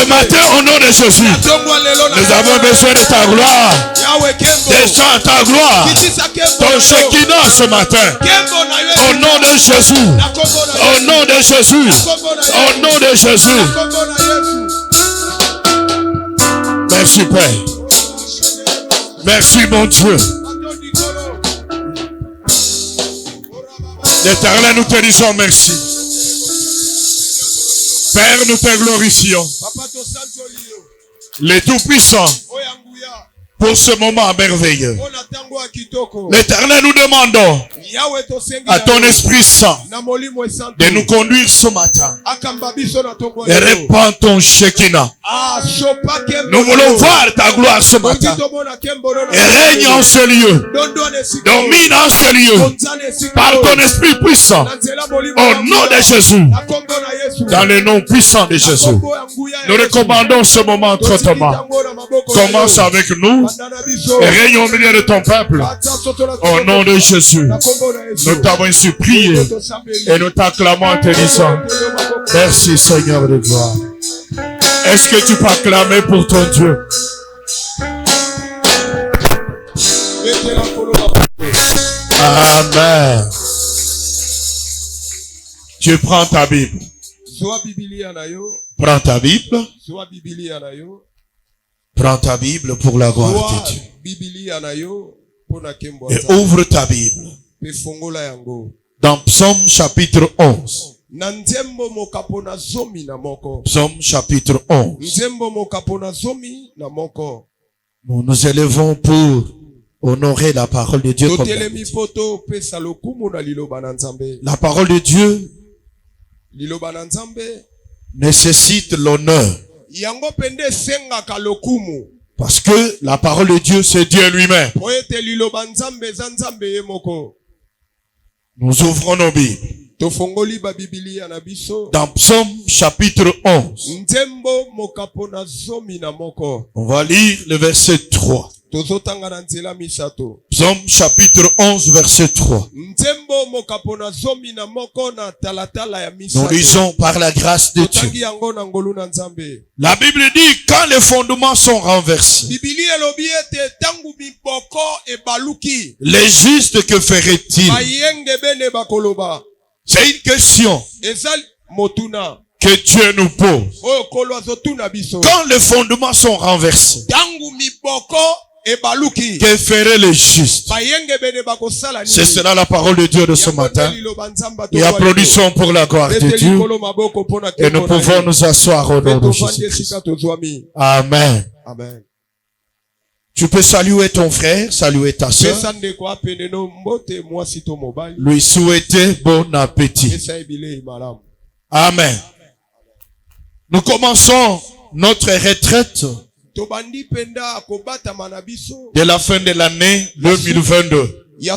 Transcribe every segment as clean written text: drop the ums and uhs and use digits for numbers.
Ce matin, au nom de Jésus, nous avons besoin de ta gloire. Descends ta gloire. Ton Shekinah ce matin. Au nom de Jésus. Au nom de Jésus. Au nom de Jésus. Merci Père. Merci mon Dieu. L'Éternel, nous te disons merci. Père, nous te glorifions. Les Tout-Puissants, pour ce moment merveilleux. L'Éternel, nous demandons à ton Esprit Saint de nous conduire ce matin et répand ton Shekinah. Nous voulons voir ta gloire ce matin et règne en ce lieu, domine en ce lieu par ton Esprit puissant au nom de Jésus, dans le nom puissant de Jésus. Nous recommandons ce moment entre tes mains. Commence avec nous et règne au milieu de ton peuple au nom de Jésus. Nous t'avons ainsi prié et nous t'acclamons en te disant merci Seigneur de gloire. Est-ce que tu peux acclamer pour ton Dieu? Amen. Tu prends ta Bible. Prends ta Bible. Prends ta Bible pour la gloire de Dieu. Et ouvre ta Bible. Dans Psaume chapitre 11. Psaume chapitre 11. Nous nous élevons pour honorer la parole de Dieu comme la parole de Dieu nécessite l'honneur. Parce que la parole de Dieu, c'est Dieu lui-même. Nous ouvrons nos Bibles. Dans Psaume chapitre 11. On va lire le verset 3. Psaume chapitre 11 verset 3. Nous lisons par la grâce de Dieu. La Bible dit quand les fondements sont renversés, les justes que ferait-il? C'est une question que Dieu nous pose. Quand les fondements sont renversés, que feraient les justes? C'est cela la parole de Dieu de ce matin. Et applaudissons pour la gloire de Dieu. Et nous pouvons nous asseoir au nom de Jésus-Christ. Amen. Amen. Tu peux saluer ton frère, saluer ta soeur, lui souhaiter bon appétit. Amen. Nous commençons notre retraite de la fin de l'année 2022. Dont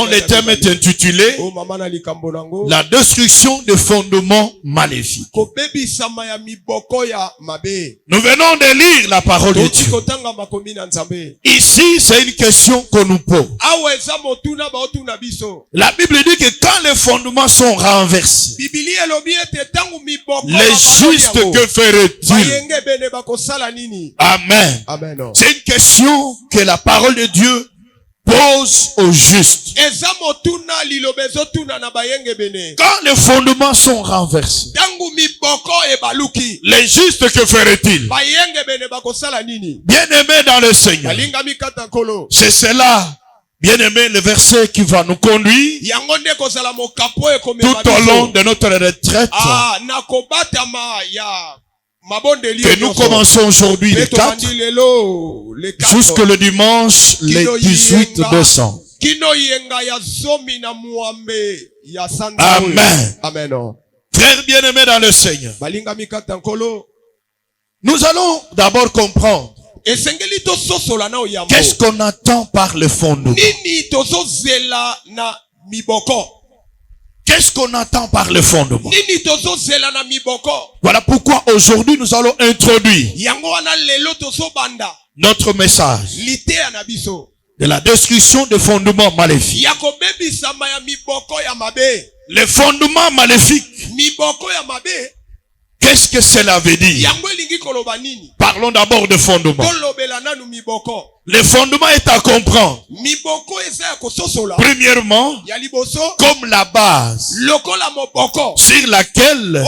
le thème est intitulé la destruction des fondements maléfiques. Nous venons de lire la parole de Dieu. Ici, c'est une question qu'on nous pose. La Bible dit que quand les fondements sont renversés, les justes, que feraient-ils? Amen. C'est une question que la parole de Dieu pose aux justes. Quand les fondements sont renversés, les justes, que feraient-ils? Bien-aimés dans le Seigneur, c'est cela, bien-aimé, le verset qui va nous conduire tout au long de notre retraite que nous commençons aujourd'hui le 4 jusqu'au le dimanche le 18 décembre. Amen. Amen. Frères bien-aimés dans le Seigneur, nous allons d'abord comprendre qu'est-ce qu'on attend par le fondement. Qu'est-ce qu'on attend par le fondement? Voilà pourquoi aujourd'hui nous allons introduire notre message de la destruction des fondements maléfiques. Les fondements maléfiques Qu'est-ce que cela veut dire? Parlons d'abord de fondement. Le fondement est à comprendre. Premièrement, comme la base sur laquelle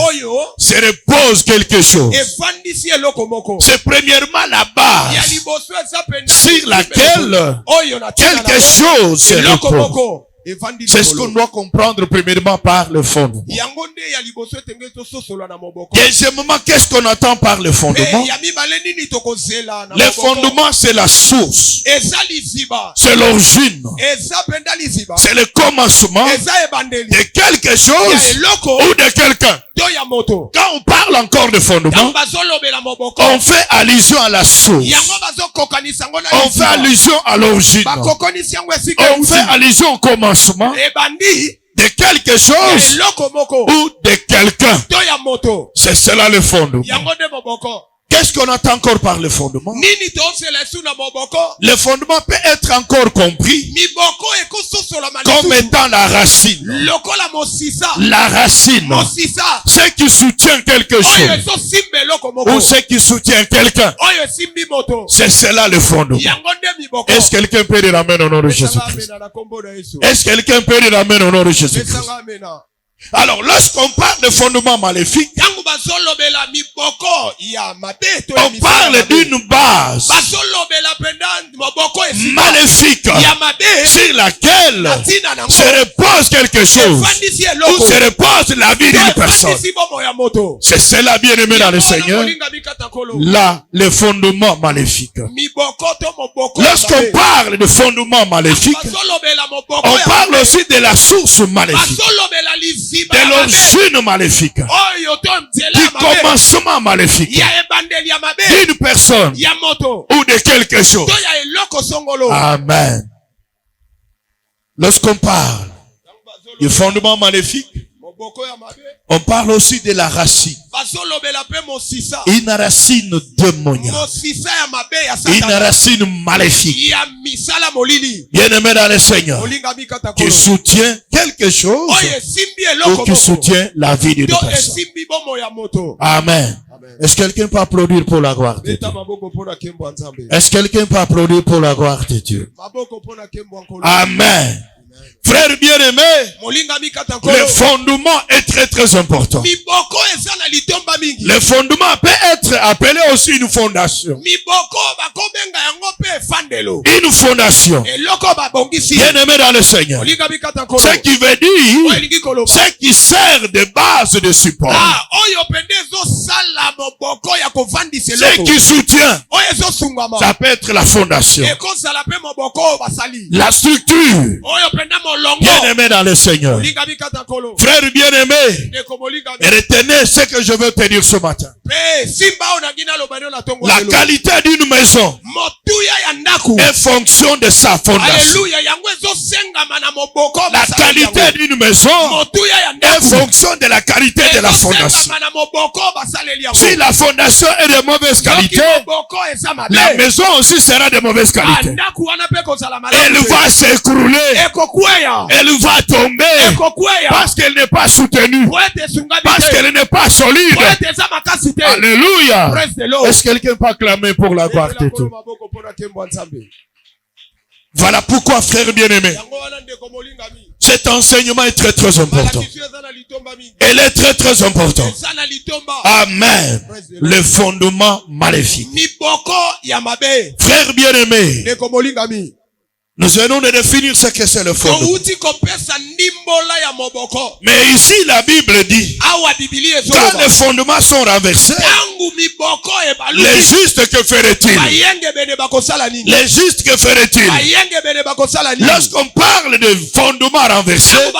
se repose quelque chose. C'est premièrement la base sur laquelle quelque chose se repose. C'est ce qu'on doit comprendre premièrement par le fondement. Deuxièmement, qu'est-ce qu'on entend par le fondement? Le fondement, c'est la source. C'est l'origine. C'est le commencement de quelque chose ou de quelqu'un. Quand on parle encore de fondement, on fait allusion à la source. On fait allusion à l'origine. On fait allusion au commencement de quelque chose ou de quelqu'un. C'est cela le fondement. Qu'est-ce qu'on entend encore par le fondement? Le fondement peut être encore compris comme étant la racine. La racine. Ce qui soutient quelque chose. Ou ce qui soutient quelqu'un. C'est cela le fondement. Est-ce que quelqu'un peut dire amen au nom de Jésus-Christ? Est-ce que quelqu'un peut dire amen au nom de Jésus-Christ? Alors, lorsqu'on parle de fondement maléfique, on parle d'une base maléfique sur laquelle se repose quelque chose ou se repose la vie d'une personne. C'est cela, bien aimé dans le Seigneur, là, le fondement maléfique. Lorsqu'on parle de fondement maléfique, on parle aussi de la source maléfique, de l'origine maléfique, du commencement maléfique, d'une personne ou de quelque chose. Amen. Lorsqu'on parle du fondement maléfique, on parle aussi de la racine. Une racine démoniaque. Une racine maléfique. Bien-aimé dans le Seigneur, qui soutient quelque chose ou qui soutient la vie d'une personne. Amen. Est-ce que quelqu'un peut applaudir pour la gloire de Dieu? Est-ce que quelqu'un peut applaudir pour la gloire de Dieu? Amen. Frère bien-aimé, le fondement est très très important. Le fondement peut être appelé aussi une fondation. Une fondation. Bien-aimé dans le Seigneur. Ce qui veut dire, ce qui sert de base de support. Ce qui soutient, ça peut être la fondation. La structure. Bien-aimé dans le Seigneur. Frère bien-aimé, retenez ce que je veux te dire ce matin. La qualité d'une maison est fonction de sa fondation. La qualité d'une maison est fonction de la qualité de la fondation. Si la fondation est de mauvaise qualité, la maison aussi sera de mauvaise qualité. Elle va s'écrouler. Elle va tomber parce qu'elle n'est pas soutenue, parce qu'elle n'est pas solide. Alléluia. Est-ce que quelqu'un peut acclamer pour la gloire de Dieu? Voilà pourquoi, frère bien-aimé, cet enseignement est très très important. Elle est très très important. Amen. Le fondement maléfique. Frère bien-aimé, nous venons de définir ce que c'est le fondement. Mais ici, la Bible dit, quand les fondements sont renversés, les justes, que ferait-il? Les justes, que ferait-il? Lorsqu'on parle de fondements renversés,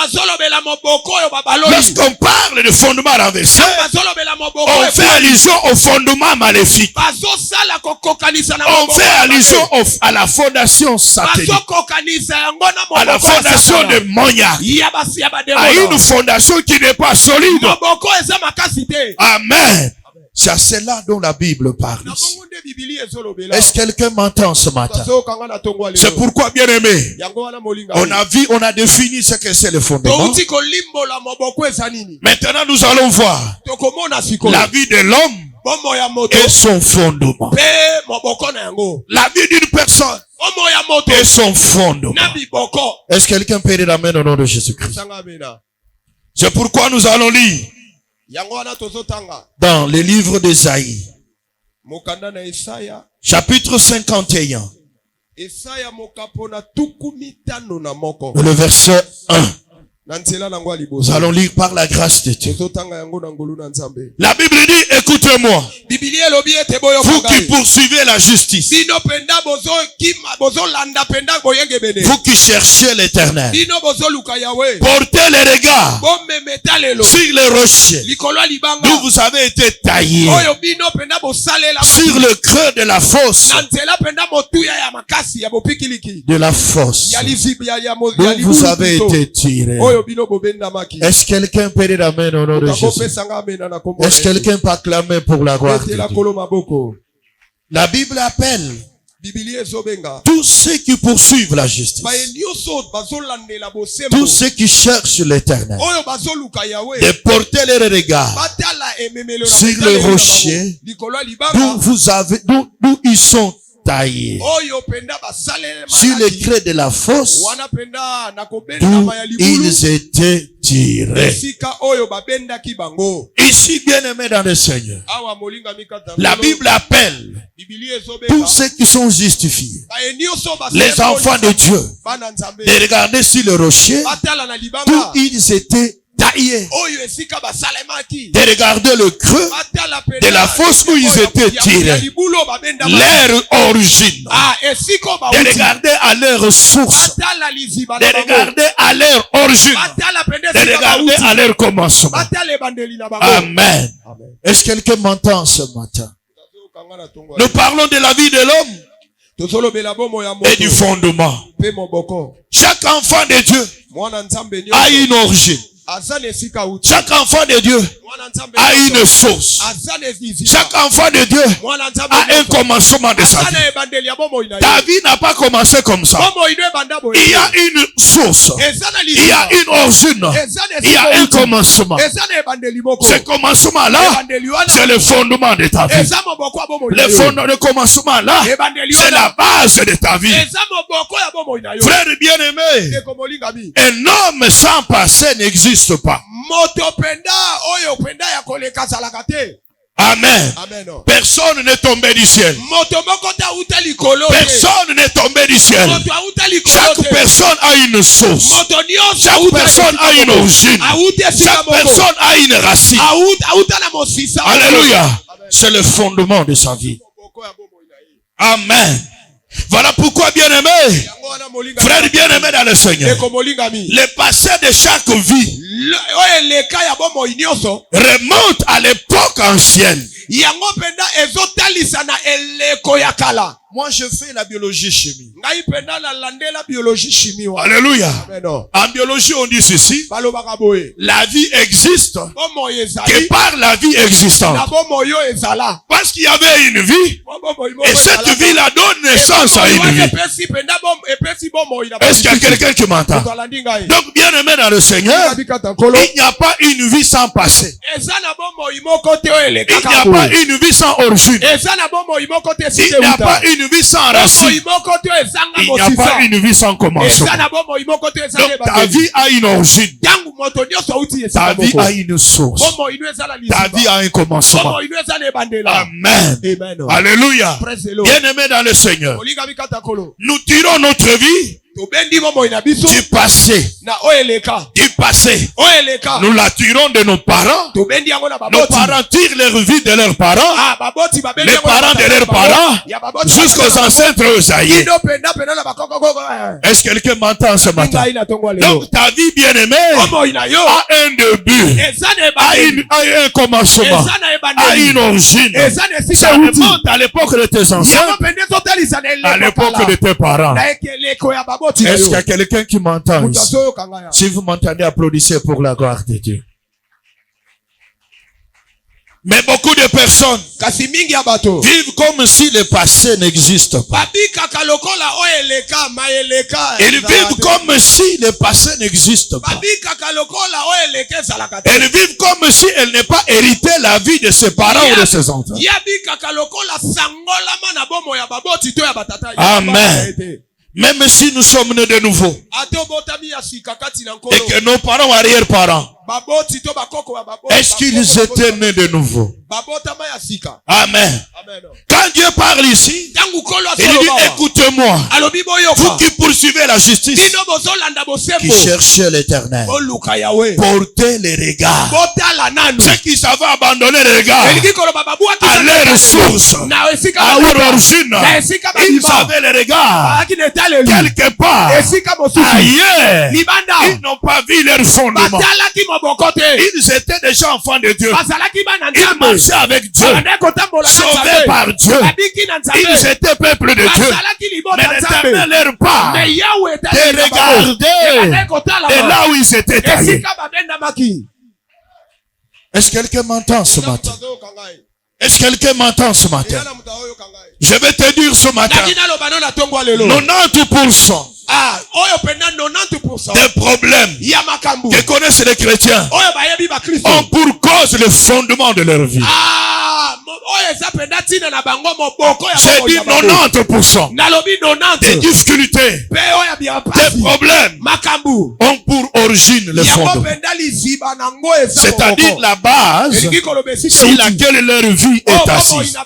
lorsqu'on parle de fondements renversés, on fait allusion au fondement maléfique. On fait allusion à la fondation satanique. À la fondation de Monia. À une fondation qui n'est pas solide. Amen. C'est à cela dont la Bible parle ici. Est-ce que quelqu'un m'entend ce matin? C'est pourquoi, bien aimé, on a défini ce que c'est le fondement. Maintenant, nous allons voir la vie de l'homme et son fondement. La vie d'une personne et son fondement. Est-ce que quelqu'un peut dire amen au nom de Jésus-Christ? C'est pourquoi nous allons lire dans le livre d'Ésaïe, chapitre 51, le verset 1. Nous allons lire par la grâce de Dieu. La Bible dit, écoutez-moi, vous qui poursuivez la justice, vous qui cherchez l'Éternel, portez les regards sur les rochers d'où vous avez été taillés, sur le creux de la fosse, d'où vous avez été tirés. Est-ce que quelqu'un peut dire amen au nom de Jésus? Est-ce que quelqu'un peut acclamer pour la gloire de Dieu? La Bible appelle tous ceux qui poursuivent la justice, tous ceux qui cherchent l'Éternel, de porter les regards sur le rocher d'où ils sont taillés, sur les creux de la fosse d'où ils étaient tirés. Ici, bien-aimés dans le Seigneur, la Bible appelle tous ceux qui sont justifiés, les enfants de Dieu, de regarder sur le rocher d'où ils étaient taillés, de regarder le creux de la fosse où ils étaient tirés, leur origine, de regarder à leur source, de regarder à leur origine, de regarder à leur commencement. Amen. Est-ce que quelqu'un m'entend ce matin? Nous parlons de la vie de l'homme et du fondement. Chaque enfant de Dieu a une origine. Chaque enfant de Dieu a une source. Chaque enfant de Dieu a un commencement de sa vie. Ta vie n'a pas commencé comme ça. Il y a une source. Il y a une origine. Il y a un commencement. Ce commencement-là, c'est le fondement de ta vie. Le commencement-là, c'est la base de ta vie. Frère bien-aimé, un homme sans passé n'existe pas. Amen. Personne n'est tombé du ciel. Personne n'est tombé du ciel. Chaque personne a une source. Chaque personne a une origine. Chaque personne a une racine. Alléluia. C'est le fondement de sa vie. Amen. Voilà pourquoi, bien-aimé, frère bien-aimé dans le Seigneur, le passé de chaque vie remonte à l'époque ancienne. Moi, je fais la biologie chimie. Alléluia. En biologie, on dit ceci. La vie existe que par la vie existante. Parce qu'il y avait une vie. Et cette vie-là donne naissance à une vie. Est-ce qu'il y a quelqu'un qui m'entend? Donc, bien aimé dans le Seigneur, il n'y a pas une vie sans passé. Il n'y a pas une vie sans origine. Il n'y a pas une vie sans racine. Il n'y a pas une vie sans commencement. Donc ta vie a une origine. Ta vie a une source. Ta vie a un commencement. Amen. Alléluia. Bien-aimé dans le Seigneur, nous tirons notre vie du passé. Du passé. Nous la tirons de nos parents. Nos parents tirent leur vie de leurs parents. Les parents de leurs parents. Jusqu'aux ancêtres aux aïeux. Est-ce que quelqu'un m'entend ce matin? Donc ta vie bien-aimée a un début. A un commencement. A une origine. Ça remonte à l'époque de tes ancêtres. À l'époque de tes parents. Est-ce qu'il y a quelqu'un qui m'entend ici? Si vous m'entendez, applaudissez pour la gloire de Dieu. Mais beaucoup de personnes vivent comme si le passé n'existe pas. Ils vivent comme si le passé n'existe pas. Ils vivent comme si elle n'est pas hérité la vie de ses parents ou de ses enfants. Amen. Même si nous sommes nés de nouveau et que nos parents arrière-parents, est-ce qu'ils étaient nés de nouveau? Amen. Quand Dieu parle ici, il dit écoutez-moi, vous qui poursuivez la justice, qui cherchez l'Éternel, portez les regards. Ceux qui savent abandonner les regards à leur source, à leur origine, ils avaient les regards quelque part ailleurs. Ils n'ont pas vu leur fondement. Ils étaient déjà enfants de Dieu. Ils marchaient avec Dieu, sauvés par Dieu. Ils étaient peuple de Dieu. Mais l'Éternel leur parle de regarder et là où ils étaient taillés. Est-ce que quelqu'un m'entend ce matin? Est-ce que quelqu'un m'entend ce matin? Je vais te dire ce matin, 90% des problèmes que connaissent les chrétiens ont pour cause le fondement de leur vie. J'ai dit 90% des difficultés, des problèmes ont pour origine le fondement. C'est-à-dire la base sur laquelle leur vie est assise.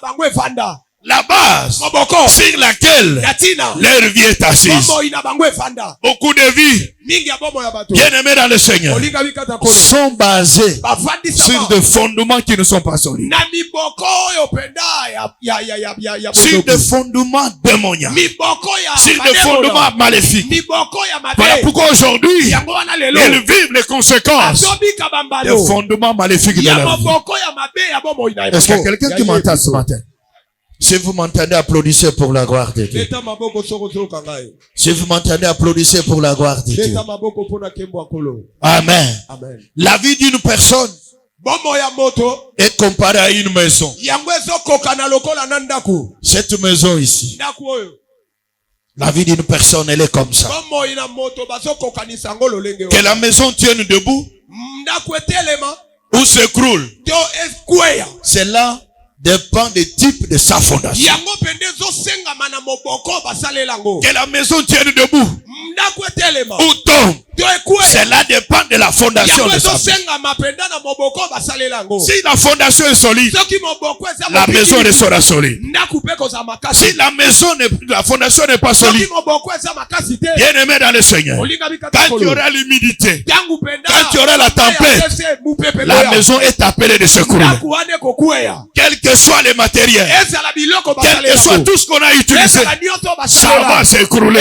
La base sur laquelle leur vie est assise. Beaucoup de vies, bien aimés dans le Seigneur, sont basées sur des fondements qui ne sont pas solides. Sur des fondements démoniaques. Sur des fondements maléfiques. Voilà pourquoi aujourd'hui, ils vivent les conséquences des fondements maléfiques de leur vie. Est-ce qu'il y a quelqu'un qui m'entend ce matin? Si vous m'entendez, applaudissez pour la gloire de Dieu. Si vous m'entendez, applaudissez pour la gloire de Dieu. Amen. La vie d'une personne est comparée à une maison. Cette maison ici, la vie d'une personne, elle est comme ça. Que la maison tienne debout ou s'écroule, cela dépend du type de sa fondation. Que la maison tienne debout ou tombe, cela dépend de la fondation de sa maison. Si la fondation est solide, la maison sera solide. Si la fondation n'est pas solide, bien aimé dans le Seigneur, quand il y aura l'humidité, quand il y aura la tempête, la maison est appelée de s'écrouler. Quel que soit les matériels, quel que soit tout ce qu'on a utilisé, ça va s'écrouler.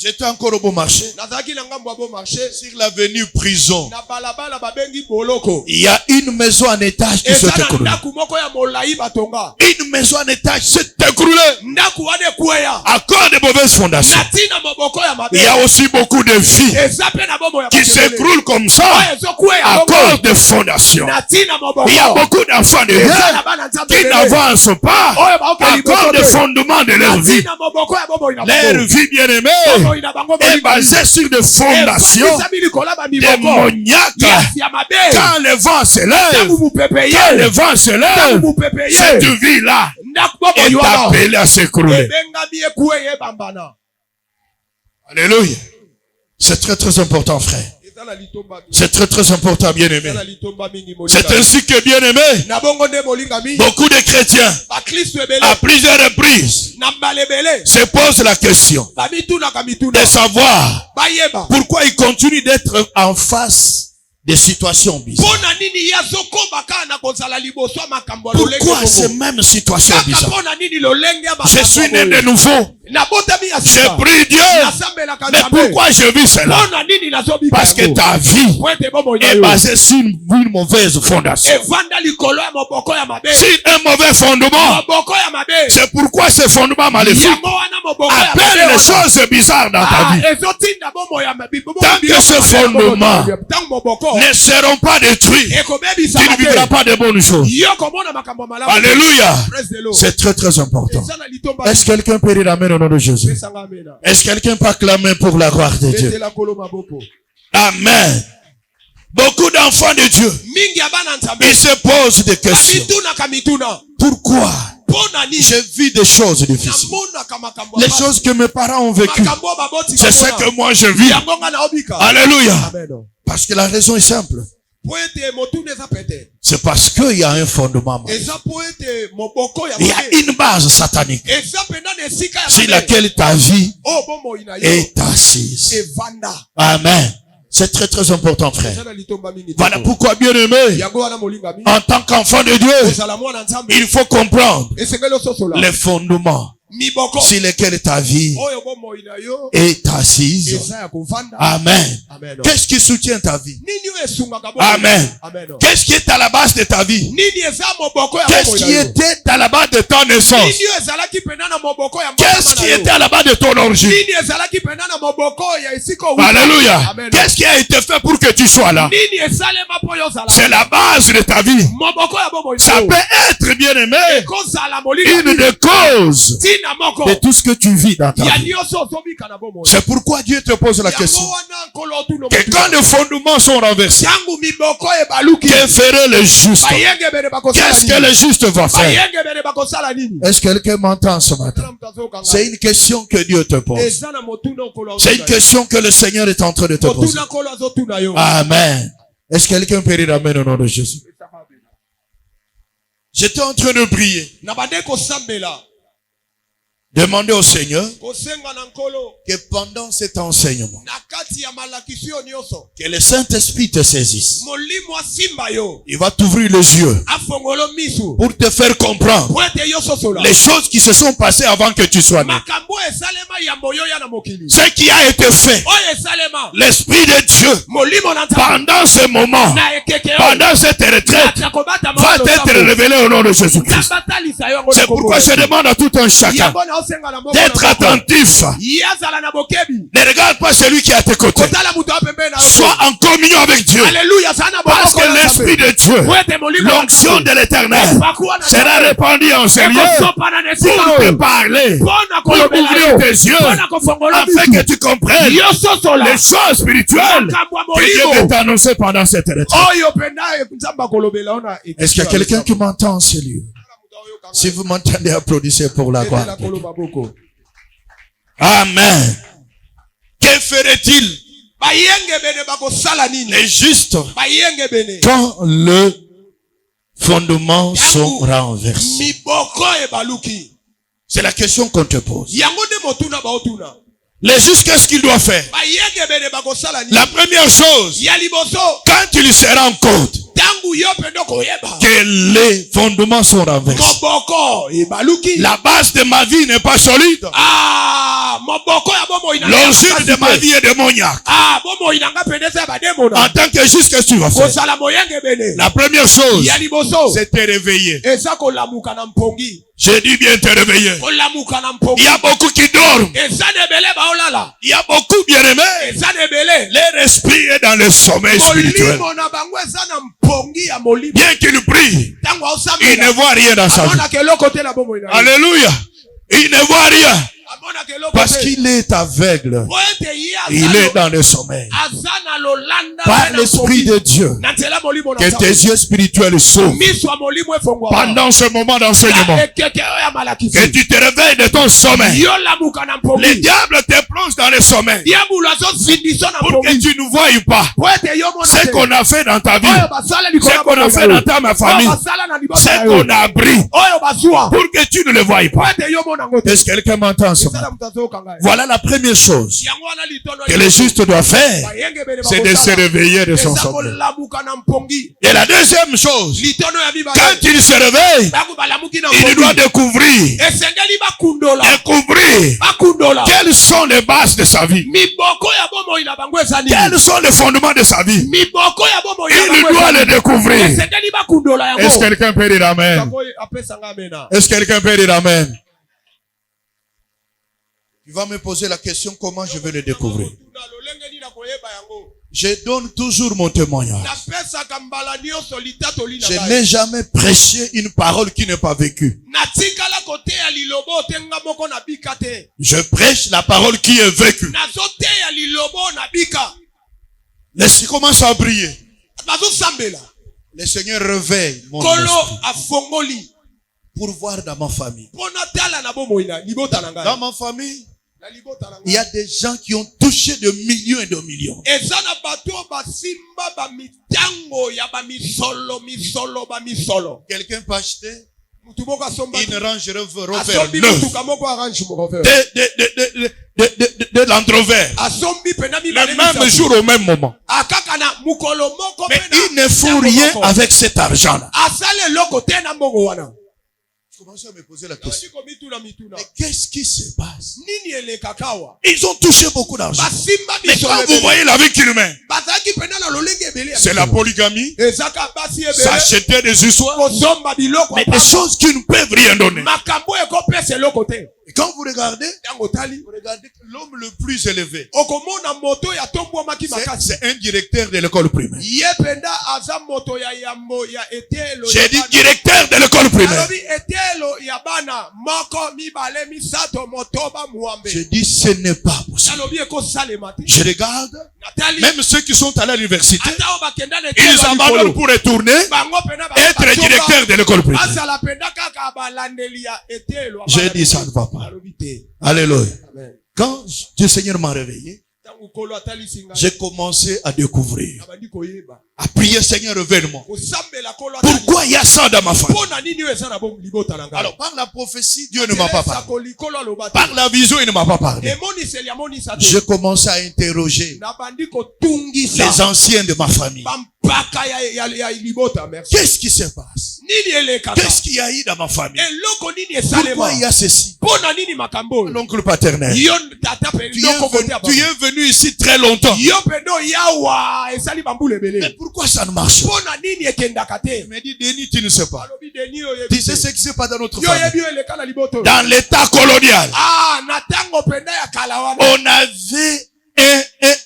J'étais encore au bon marché. Sur l'avenue Prison, il y a une maison en étage qui s'est écroulée. Une maison en étage s'est écroulée à cause des mauvaises fondations. Il y a aussi beaucoup de vies qui s'écroulent comme ça à cause des fondations. Il y a beaucoup d'enfants de Dieu qui n'avancent pas à cause des fondements de leur vie. Leur vie, bien aimée, est basé sur des fondations démoniaques. Quand le vent se lève, cette vie-là est appelée à s'écrouler. Alléluia. C'est très très important, frère. C'est très très important, bien aimé. C'est ainsi que, bien aimé, beaucoup de chrétiens, à plusieurs reprises, se posent la question de savoir pourquoi ils continuent d'être en face des situations bizarres. Pourquoi ces mêmes situations bizarres? Je suis né de nouveau. J'ai pris Dieu. Mais pourquoi je vis cela? Parce que ta vie est basée sur une mauvaise fondation. Sur un mauvais fondement. C'est pourquoi ce fondement maléfique appelle les choses bizarres dans ta vie. Tant que ce fondement ne seront pas détruits, tu ne vivras pas de bonnes choses. Alléluia. C'est très très important. Est-ce que quelqu'un peut dire amen au nom de Jésus? Est-ce que quelqu'un peut acclamer pour la gloire de Dieu? Amen. Beaucoup d'enfants de Dieu, ils se posent des questions. Pourquoi je vis des choses difficiles? Les choses que mes parents ont vécues, c'est ce que moi je vis. Alléluia. Parce que la raison est simple. C'est parce qu'il y a un fondement. Il y a une base satanique sur laquelle ta vie est assise. Amen. C'est très très important, frère. Voilà pourquoi, bien aimé, en tant qu'enfant de Dieu, il faut comprendre les fondements sur lesquels ta vie est assise. Amen. Qu'est-ce qui soutient ta vie? Amen. Qu'est-ce qui est à la base de ta vie? Qu'est-ce qui était à la base de ton naissance? Qu'est-ce qui était à la base de ton origine? Alléluia. Qu'est-ce qui a été fait pour que tu sois là? C'est la base de ta vie. Ça peut être, bien aimé, une des causes de tout ce que tu vis dans ta vie. C'est pourquoi Dieu te pose la question que quand les fondements sont renversés, que ferait le juste? Qu'est-ce que le juste va faire? Est-ce que quelqu'un m'entend ce matin? C'est une question que Dieu te pose. C'est une question que le Seigneur est en train de te poser. Amen. Est-ce que quelqu'un peut dire amen au nom de Jésus? J'étais en train de prier. Demandez au Seigneur que pendant cet enseignement, que le Saint-Esprit te saisisse. Il va t'ouvrir les yeux pour te faire comprendre les choses qui se sont passées avant que tu sois né. Ce qui a été fait, l'Esprit de Dieu, pendant ce moment, pendant cette retraite, va t'être révélé au nom de Jésus-Christ. C'est pourquoi je demande à tout un chacun d'être attentif. Ne regarde pas celui qui est à tes côtés. Sois en communion avec Dieu. Parce que l'Esprit de Dieu, l'onction de l'Éternel, sera répandue en ce lieu pour te parler, pour ouvrir tes yeux, afin que tu comprennes les choses spirituelles que Dieu veut t'annoncer pendant cette retraite. Est-ce qu'il y a quelqu'un qui m'entend en ce lieu? Si vous m'entendez, applaudissez pour la gloire. Amen. Que ferait-il les justes quand le fondement sont renversés? C'est la question qu'on te pose. Les justes, qu'est-ce qu'ils doivent faire? La première chose, quand il se rend compte que les fondements sont renversés, la base de ma vie n'est pas solide, l'origine de ma vie est démoniaque. En tant que juste, qu'est-ce que tu vas faire? La première chose, c'est te réveiller. J'ai dit bien te réveiller. Il y a beaucoup qui dorment. Il y a beaucoup, bien aimés, leur esprit est dans le sommeil spirituel. Bien qu'il prie, il ne voit rien dans sa vie. Alléluia. Il ne voit rien. Parce qu'il est aveugle. Il est dans le sommeil. Par l'Esprit de Dieu, que tes yeux spirituels s'ouvrent pendant ce moment d'enseignement. Que tu te réveilles de ton sommeil. Le diable te plonge dans le sommeil pour que tu ne voies pas ce qu'on a fait dans ta vie, ce qu'on a fait dans ta famille, ce qu'on a appris, pour que tu ne le voies pas. Est-ce que quelqu'un m'entend ce matin? Voilà la première chose que le juste doit faire, c'est de se réveiller de son sommeil. Et la deuxième chose, quand il se réveille, il doit découvrir quelles sont les bases de sa vie, quels sont les fondements de sa vie. Il doit les découvrir. Est-ce que quelqu'un peut dire amen? Est-ce que quelqu'un peut dire amen? Tu vas me poser la question, comment je vais le découvrir? Je donne toujours mon témoignage. Je n'ai jamais prêché une parole qui n'est pas vécue. Je prêche la parole qui est vécue. Laissez commencer à prier. Le Seigneur réveille mon esprit pour voir dans ma famille. Dans ma famille, il y a des gens qui ont touché de millions et de millions. Quelqu'un peut acheter une Range Rover de Land Rover le même jour au même moment. Mais ils ne font rien avec cet argent-là. Je commence à me poser la question. Mais qu'est-ce qui se passe? Ils ont touché beaucoup d'argent. Mais quand vous voyez la vie qu'ils mènent, c'est la polygamie, s'acheter des histoires, mais des choses qui ne peuvent rien donner. Et quand vous regardez l'homme le plus élevé, c'est un directeur de l'école primaire. J'ai dit directeur de l'école primaire. Je dis ce n'est pas possible. Je regarde, même ceux qui sont à l'université, ils abandonnent pour retourner être directeur de l'école primaire. J'ai dit ça ne va pas. Alléluia. Quand le Seigneur m'a réveillé, j'ai commencé à découvrir, à prier, Seigneur, révèle-moi. Pourquoi il y a ça dans ma famille? Alors, par la prophétie, Dieu ne m'a pas parlé. Par la vision, il ne m'a pas parlé. J'ai commencé à interroger les anciens de ma famille. Qu'est-ce qui se passe? Qu'est-ce qu'il y a eu dans ma famille? Pourquoi il y a ceci? L'oncle paternel, tu es venu ici très longtemps. Mais pourquoi ça ne marche pas? Il me dit, Denis, tu ne sais pas. Tu sais ce qui se passe dans notre famille? Dans l'état colonial, on avait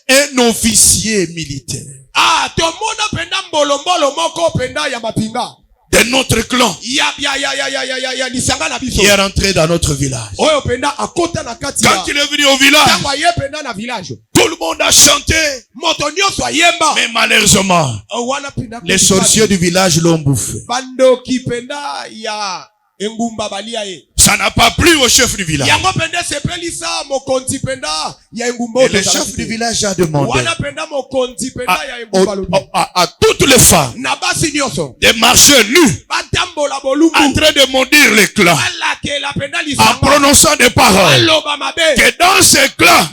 un officier militaire de notre clan qui est rentré dans notre village. Quand il est venu au village, tout le monde a chanté. Mais malheureusement, les sorciers du village l'ont bouffé. Ça n'a pas plu au chef du village. Et le chef du village a demandé à toutes les femmes de marcher nues en train de maudire les clans, en prononçant des paroles que dans ces clans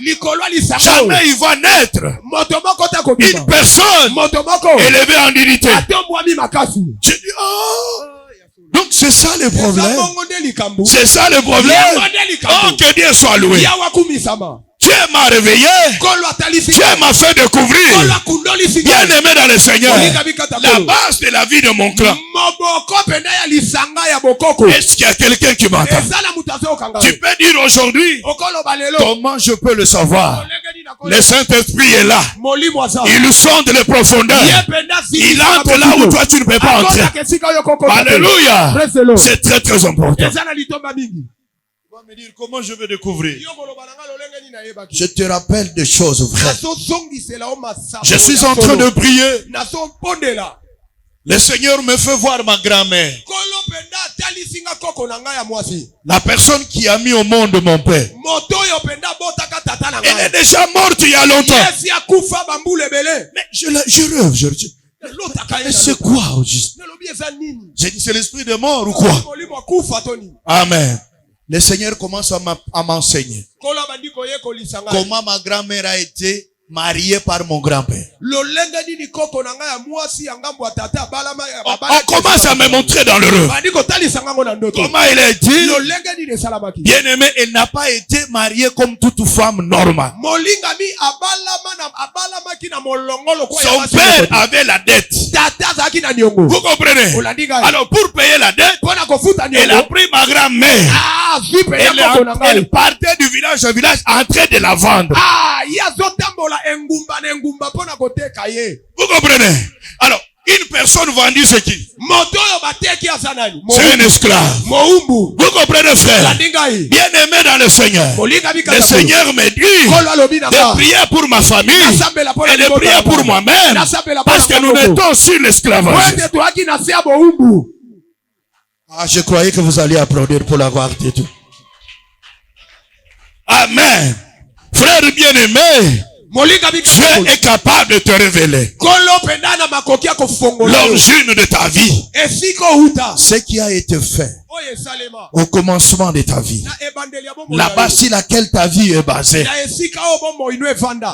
jamais il va naître une personne élevée en dignité. Je dis, oh, donc c'est ça le problème. C'est ça le problème. Oh, que Dieu soit loué. Dieu m'a réveillé. Dieu m'a fait découvrir. Bien aimé dans le Seigneur, la base de la vie de mon clan. Est-ce qu'il y a quelqu'un qui m'entend? Tu peux dire aujourd'hui, comment je peux le savoir? Le Saint-Esprit est là. Il sonde les profondeurs. Il entre là où toi tu ne peux pas entrer. Alléluia. C'est très très important. Tu vas me dire comment je vais découvrir. Je te rappelle des choses vraies. Je suis en train de prier. Le Seigneur me fait voir ma grand-mère. La personne qui a mis au monde mon père. Elle est déjà morte il y a longtemps. Mais je rêve. Mais c'est quoi au juste? J'ai dit c'est l'esprit de mort ou quoi? Amen. Le Seigneur commence à m'enseigner comment ma grand-mère a été mariée par mon grand-père. On commence à me montrer dans le rêve comment il a dit, bien-aimé, elle n'a pas été mariée comme toute femme normale. Son père avait la dette. Vous comprenez? Alors pour payer la dette, elle a pris ma grand-mère. Elle partait du village au village en train de la vendre. Vous comprenez? Alors, une personne vendue, c'est qui? C'est un esclave. Vous comprenez, frère? Bien aimé dans le Seigneur. Le Seigneur me dit de prier pour ma famille et de prier pour moi-même, parce que nous mettons sur l'esclavage. Ah, je croyais que vous alliez applaudir pour la gloire de Dieu. Amen. Frère bien-aimé, Dieu est capable de te révéler l'origine de ta vie. Ce qui a été fait au commencement de ta vie, la base sur laquelle ta vie est basée.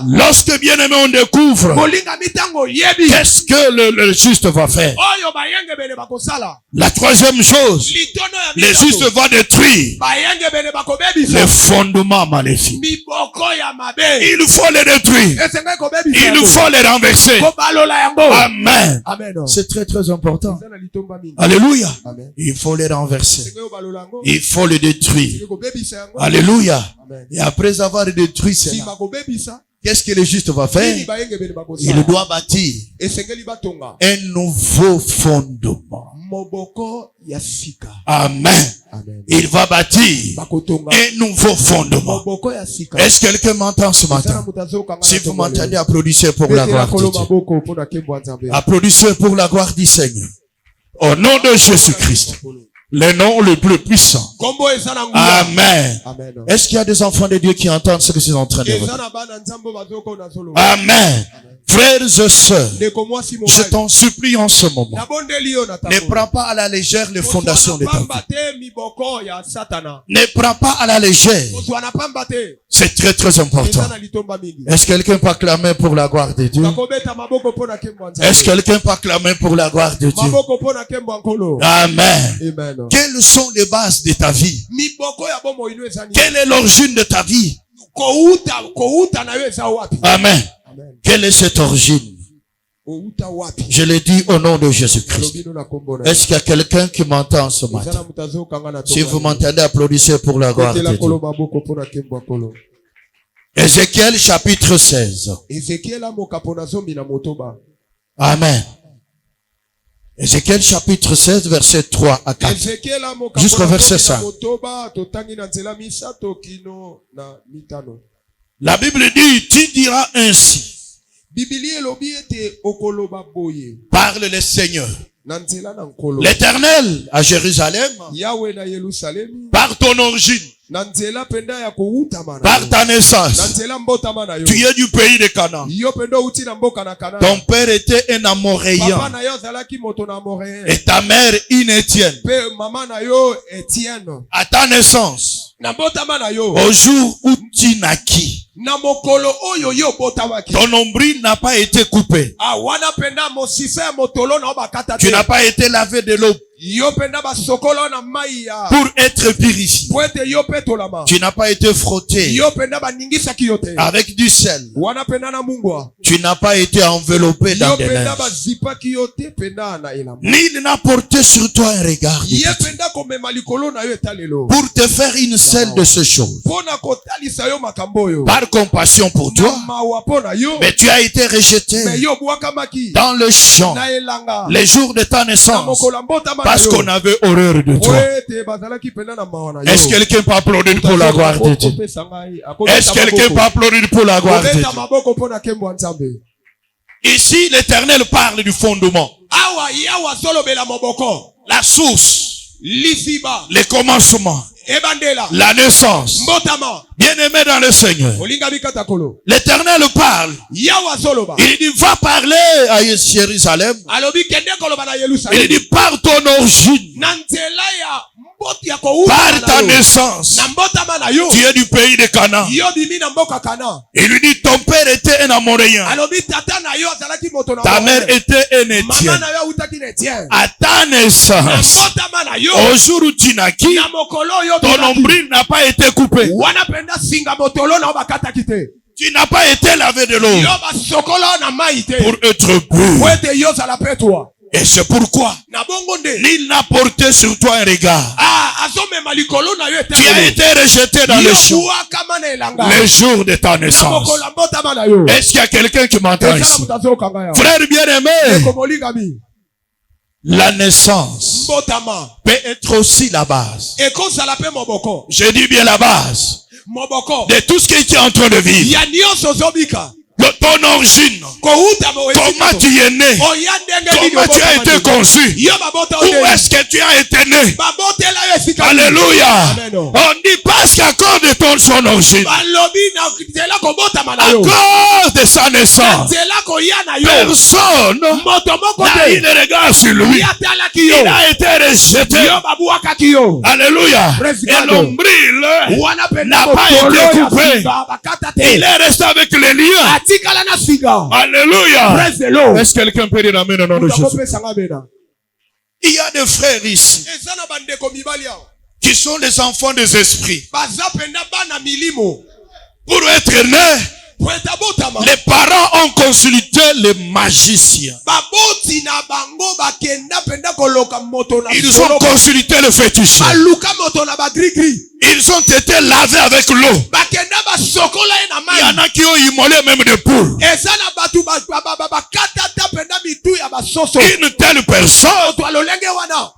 Lorsque bien-aimé on découvre qu'est-ce que le juste va faire. La troisième chose, le juste va détruire les fondements maléfiques. Il faut les détruire. Il faut les renverser. Amen. C'est très très important. Alléluia. Il faut les renverser. Il faut les détruire. Alléluia. Et après avoir détruit cela, qu'est-ce que le juste va faire? Il doit bâtir un nouveau fondement. Amen. Il va bâtir un nouveau fondement. Est-ce que quelqu'un m'entend ce matin? Si vous m'entendez, applaudissez pour la gloire de Dieu. Applaudissez pour la gloire du Seigneur. Au nom de Jésus-Christ, le nom le plus puissant. Amen. Est-ce qu'il y a des enfants de Dieu qui entendent ce que je suis en train de dire? Amen. Frères et sœurs, je t'en supplie en ce moment, ne prends pas à la légère les fondations de ta vie. Ne prends pas à la légère. C'est très très important. Est-ce que quelqu'un peut acclamer pour la gloire de Dieu? Est-ce que quelqu'un peut acclamer pour la gloire de Dieu? Amen. Quelles sont les bases de ta vie? Quelle est l'origine de ta vie? Amen. Quelle est cette origine? Je l'ai dit au nom de Jésus-Christ. Est-ce qu'il y a quelqu'un qui m'entend ce matin? Si vous m'entendez, applaudissez pour la gloire de Dieu. Ézéchiel chapitre 16. Amen. Ézéchiel chapitre 16 verset 3 à 4. Jusqu'au verset 5. La Bible dit, tu diras ainsi. Parle le Seigneur, l'Éternel à Jérusalem, par ton origine, par ta naissance, tu es du pays de Canaan. Ton père était un Amoréen et ta mère une Étienne. À ta naissance, au jour où tu naquis, ton nombril n'a pas été coupé. Tu n'as pas été lavé de l'eau pour être purifié. Tu n'as pas été frotté avec du sel. Tu n'as pas été enveloppé dans des linges. Ni il n'a porté sur toi un regard pour te faire une seule de ces choses. Par compassion pour toi, mais tu as été rejeté dans le champ les jours de ta naissance parce qu'on avait horreur de toi. Est-ce que quelqu'un peut applaudir pour la gloire de Dieu? Est-ce que quelqu'un peut applaudir pour la gloire de Dieu? Ici, l'Éternel parle du fondement, la source, le commencement, la naissance. Bien-aimé dans le Seigneur, l'Éternel parle. Il dit, va parler à Jérusalem. Il dit, par ton origine, Par ta naissance, tu es du pays de Canaan. Il lui dit, ton père était un Amoréen. Ta mère était un Étienne. À ta naissance, au jour où tu naquis, ton nombril n'a pas été coupé. Tu n'as pas été lavé de l'eau pour être pur. Et c'est pourquoi il n'a porté sur toi un regard. Tu as été rejeté dans le jour de ta naissance. Est-ce qu'il y a quelqu'un qui m'entend ici? Frère bien-aimé, la naissance peut être aussi la base. Je dis bien la base de tout ce qui est en train de vivre. De ton origine, comment tu es né, comment tu as été conçu, où est-ce que tu as été né. Alléluia. On dit parce qu'à cause de son origine, à cause de sa naissance, personne n'a eu de regard sur lui. Il a été rejeté. Alléluia. Et l'ombril n'a pas été coupé. Il est resté avec les liens. Alléluia. Est-ce que quelqu'un peut dire amen au nom de Jésus? Il y a des frères ici qui sont les enfants des esprits. Pour être nés, les parents ont consulté les magiciens. Ils ont consulté le féticheur. Ils ont été lavés avec l'eau. Il y en a qui ont immolé même des poules. Une telle personne,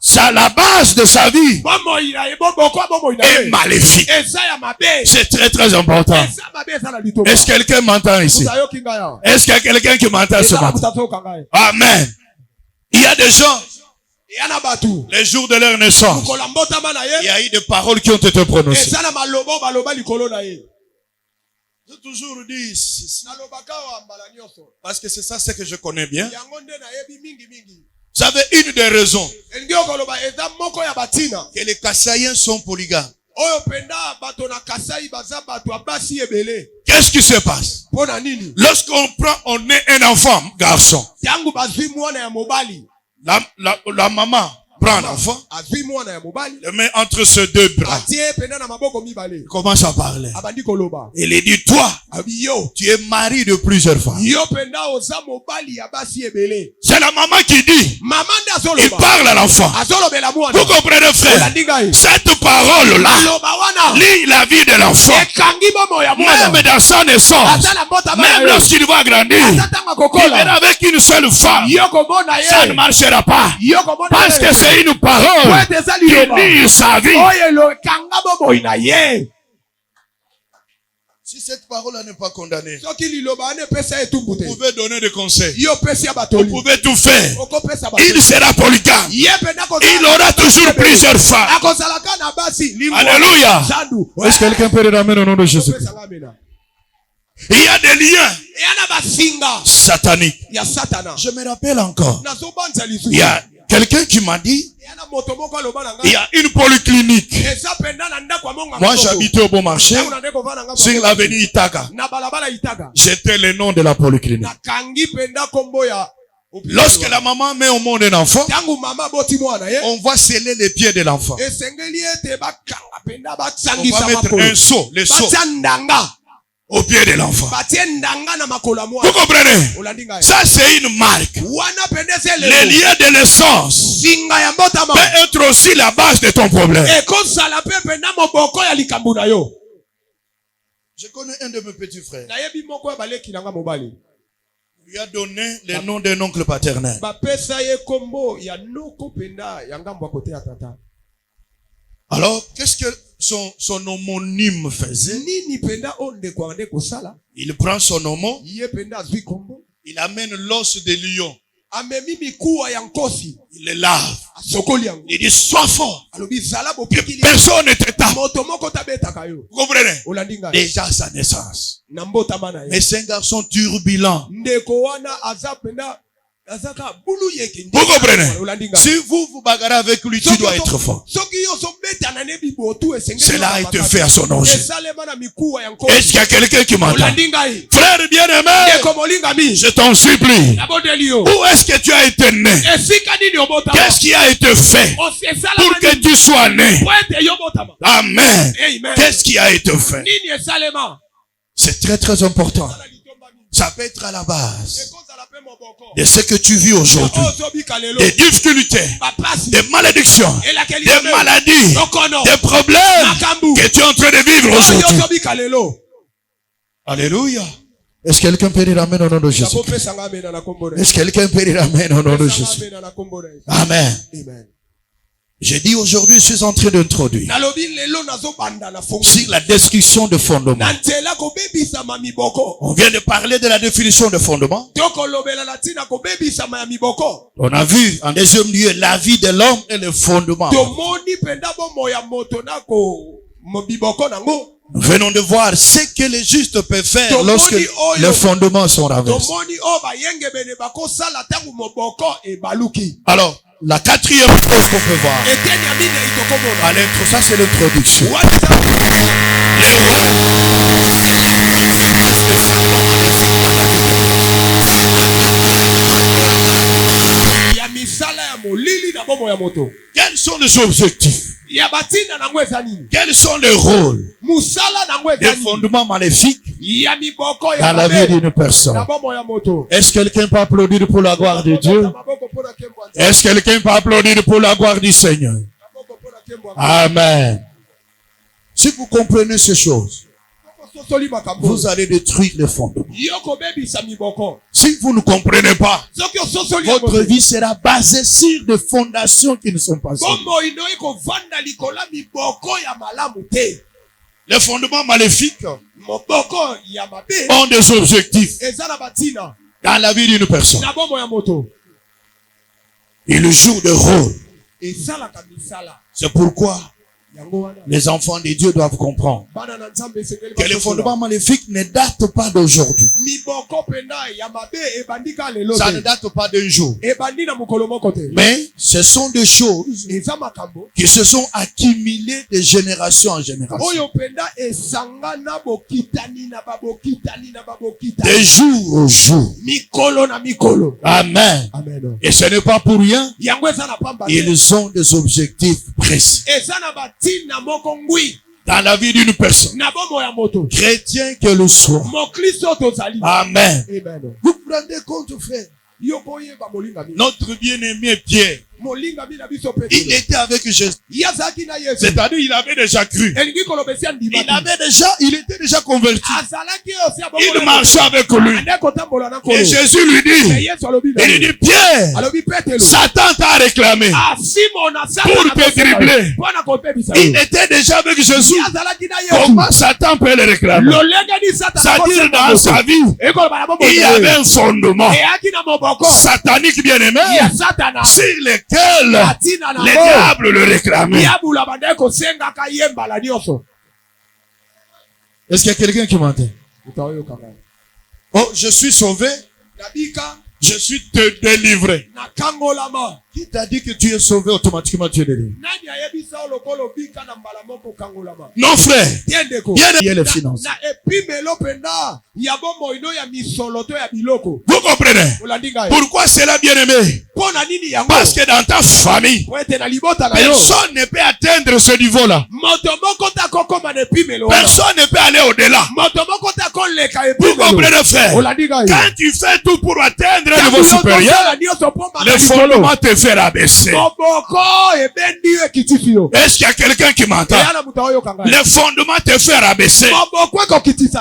c'est la base de sa vie, est maléfique. C'est très très important. Est-ce que quelqu'un m'entend ici? Est-ce qu'il y a quelqu'un qui m'entend ce matin? Amen. Il y a des gens, les jours de leur naissance, il y a eu des paroles qui ont été prononcées. J'ai toujours dit, parce que c'est ça ce que je connais bien. Vous avez une des raisons que les Kassaïens sont polygames. Qu'est-ce qui se passe? Lorsqu'on est un enfant, garçon, la maman prend un enfant, le met entre ses deux bras, il commence à parler. Il lui dit, toi, tu es mari de plusieurs femmes. C'est la maman qui dit, il parle à l'enfant. Vous comprenez, frère? Cette parole-là lit la vie de l'enfant. Même dans sa naissance, même lorsqu'il va grandir, il verra avec une seule femme. Ça ne marchera pas. Parce que c'est une parole qui lit sa vie. Si cette parole n'est pas condamnée, vous pouvez donner des conseils. Vous pouvez tout faire. Il sera polygame. Il aura toujours plusieurs femmes. Alléluia. Est-ce que quelqu'un peut ramener au nom de Jésus? Il y a des liens sataniques. Je me rappelle encore. Il y a quelqu'un qui m'a dit, il y a une polyclinique. Moi, j'habitais au Bon Marché, sur l'avenue Itaga. J'étais le nom de la polyclinique. Lorsque la maman met au monde un enfant, on va sceller les pieds de l'enfant. On va mettre un seau, le seau, au pied de l'enfant. Vous comprenez? Ça, c'est une marque. Les liens de naissance peut être aussi la base de ton problème. Je connais un de mes petits frères. Il lui a donné le nom d'un oncle paternel. Alors, qu'est-ce que son homonyme faisait? Il prend son homo, il amène l'os de lion, il le lave, il dit sois fort, que personne ne te tape. Vous comprenez? Déjà sa naissance. Mais c'est un garçon turbulent. Vous comprenez? Si vous bagarrez avec lui, tu dois être fort. Cela a été fait à son danger. Est-ce qu'il y a quelqu'un qui m'entend? Frère bien-aimé, je t'en supplie. Où est-ce que tu as été né? Qu'est-ce qui a été fait pour que tu sois né? Amen. Qu'est-ce qui a été fait? C'est très très important. Ça peut être à la base de ce que tu vis aujourd'hui. Des difficultés, des malédictions, des maladies, des problèmes que tu es en train de vivre aujourd'hui. Alléluia. Est-ce que quelqu'un peut dire amen au nom de Jésus? Est-ce que quelqu'un peut dire amen au nom de Jésus? Amen. J'ai dit aujourd'hui, je suis en train d'introduire sur la description de fondement. On vient de parler de la définition de fondement. On a vu en deuxième lieu la vie de l'homme et le fondement. Nous venons de voir ce que les justes peuvent faire lorsque les fondements sont renversés. Alors, la quatrième chose qu'on peut voir à l'intro, ça c'est l'introduction. Quels sont les objectifs? Quels sont les rôles des fondements maléfiques dans la vie d'une personne? Est-ce que quelqu'un peut applaudir pour la gloire de Dieu? Est-ce que quelqu'un peut applaudir pour la gloire du Seigneur? Amen. Si vous comprenez ces choses, vous allez détruire les fondements. Si vous ne comprenez pas, votre vie sera basée sur des fondations qui ne sont pas solides. Les fondements maléfiques ont des objectifs dans la vie d'une personne. Ils jouent des rôles. C'est pourquoi les enfants de Dieu doivent comprendre que les fondements maléfiques ne datent pas d'aujourd'hui. Ça ne date pas d'un jour. Mais ce sont des choses qui se sont accumulées de génération en génération. De jour au jour. Amen. Et ce n'est pas pour rien. Ils ont des objectifs précis. Dans la vie d'une personne, chrétien qu'elle soit. Amen. Vous vous rendez compte, frère? Notre bien-aimé Pierre, il était avec Jésus. C'est-à-dire, il avait déjà cru. Il était déjà converti. Il marchait avec lui. Et Jésus lui dit, il dit, Pierre, Satan t'a réclamé pour te dribbler. Il était déjà avec Jésus. Comment Satan peut le réclamer? C'est-à-dire, dans sa vie, il y avait un fondement satanique bien-aimé sur lequel les diables le réclamaient. Est-ce qu'il y a quelqu'un qui m'entend? Oh, je suis sauvé. Je suis délivré. Qui t'a dit que tu es sauvé automatiquement, tu es délivré? Non, frère. Bien les finances. Vous comprenez? Pourquoi cela, bien aimé? Parce que dans ta famille, personne ne peut atteindre ce niveau-là. Personne ne peut aller au-delà. Vous comprenez, frère? Quand tu fais tout pour atteindre un niveau supérieur, le fondement te fait rabaisser. Est-ce qu'il y a quelqu'un qui m'entend? Le fondement te fait rabaisser.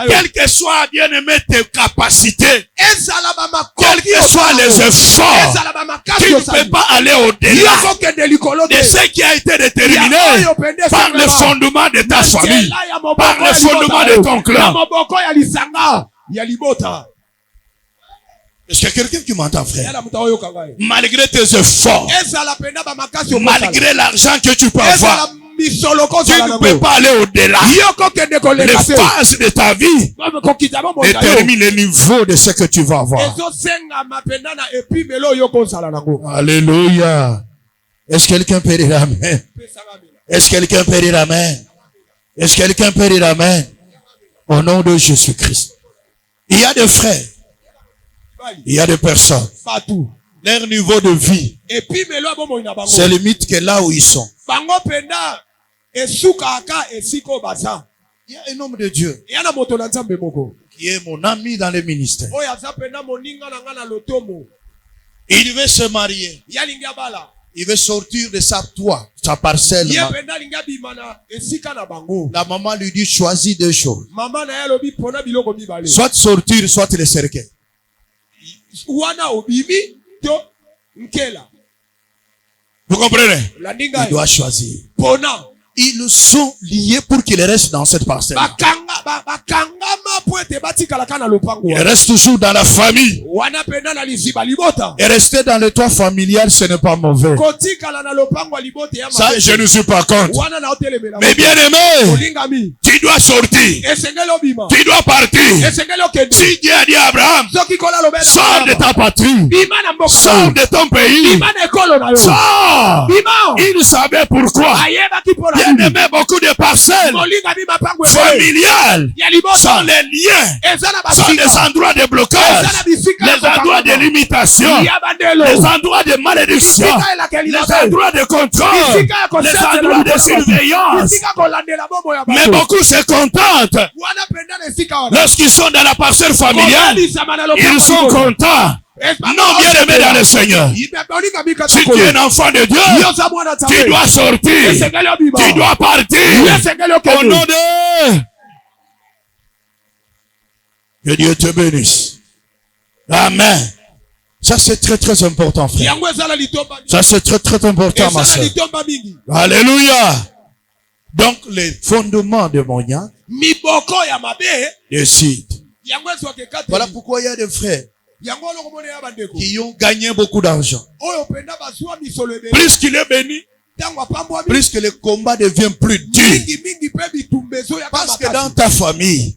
Quel que soit, bien aimé, tes capacités, quels que soient les efforts, tu ne peux pas aller au-delà de ce qui a été déterminé par le fondement de ta famille, par le fondement de ton clan. Est-ce qu'il y a quelqu'un qui m'entend, frère? Malgré tes efforts, malgré l'argent que tu peux avoir, tu ne peux pas aller au-delà. Les phases de ta vie déterminent le niveau de ce que tu vas avoir. Alléluia. Est-ce que quelqu'un peut dire amen? Est-ce que quelqu'un peut dire amen? Est-ce que quelqu'un peut dire amen? Au nom de Jésus-Christ. Il y a des frères. Il y a des personnes. Leur niveau de vie se limite que là où ils sont. Il y a un homme de Dieu qui est mon ami dans le ministère. Il veut se marier. Il veut sortir de sa parcelle. La maman lui dit choisis deux choses. Soit sortir, soit le cercueil. Vous comprenez? Il doit choisir. Ils sont liés pour qu'ils restent dans cette parcelle. Ils restent toujours dans la famille. Et rester dans le toit familial, ce n'est pas mauvais. Ça, je ne suis pas contre. Mais bien aimé, tu dois sortir. Tu dois partir. Si Dieu a dit à Abraham, sors de ta patrie. Sors de ton pays. Sors. Il savait pourquoi. Il aimait beaucoup de parcelles familiales sont les liens, sont les endroits de blocage, les endroits de limitation, les endroits de malédiction, les endroits de contrôle, les endroits de surveillance. Mais beaucoup se contentent. Lorsqu'ils sont dans la parcelle familiale, ils sont contents. Non, bien aimé dans le Seigneur. Si tu es un enfant de Dieu, tu dois sortir. Tu dois partir. Au nom de... Que Dieu te bénisse. Amen. Ça c'est très très important, frère. Ça c'est très très important, ma soeur. Alléluia. Donc les fondements de mon yan décident. Voilà pourquoi il y a des frères qui ont gagné beaucoup d'argent. Plus qu'il est béni, plus que le combat devient plus dur. Parce que dans ta famille,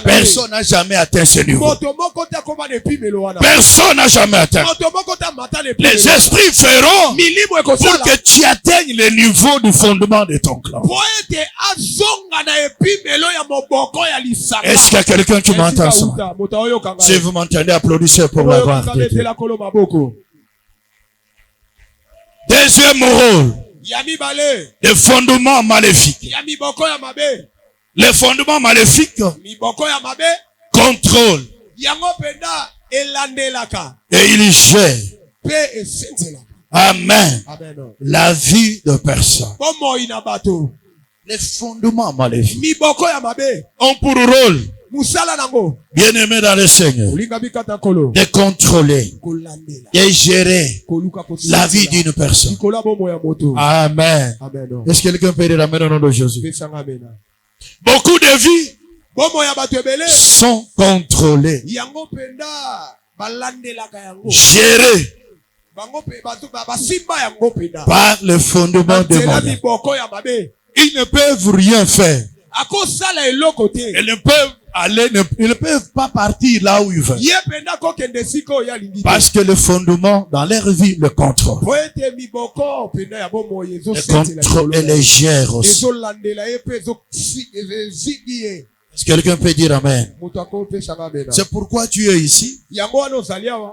personne n'a jamais atteint ce niveau. Personne n'a jamais atteint. Les esprits feront pour que tu atteignes le niveau du fondement de ton clan. Est-ce qu'il y a quelqu'un qui m'entend ça? Si vous m'entendez, applaudissez pour la gloire de Dieu. Deuxième rôle. Les fondements maléfiques. Les fondements maléfiques contrôlent. Et ils gèrent. Amen. La vie de personne. Les fondements maléfiques ont pour rôle, bien aimé dans le Seigneur, de contrôler, de gérer la vie d'une personne. Amen. Est-ce que quelqu'un peut dire amen au nom de Jésus? Beaucoup de vies sont contrôlées, gérées par le fondement de mon. Ils ne peuvent rien faire. Ils ne peuvent aller, ils ne peuvent pas partir là où ils veulent. Parce que le fondement dans leur vie le contrôle. Le contrôle et les gère aussi. Est-ce que quelqu'un peut dire amen? C'est pourquoi tu es ici.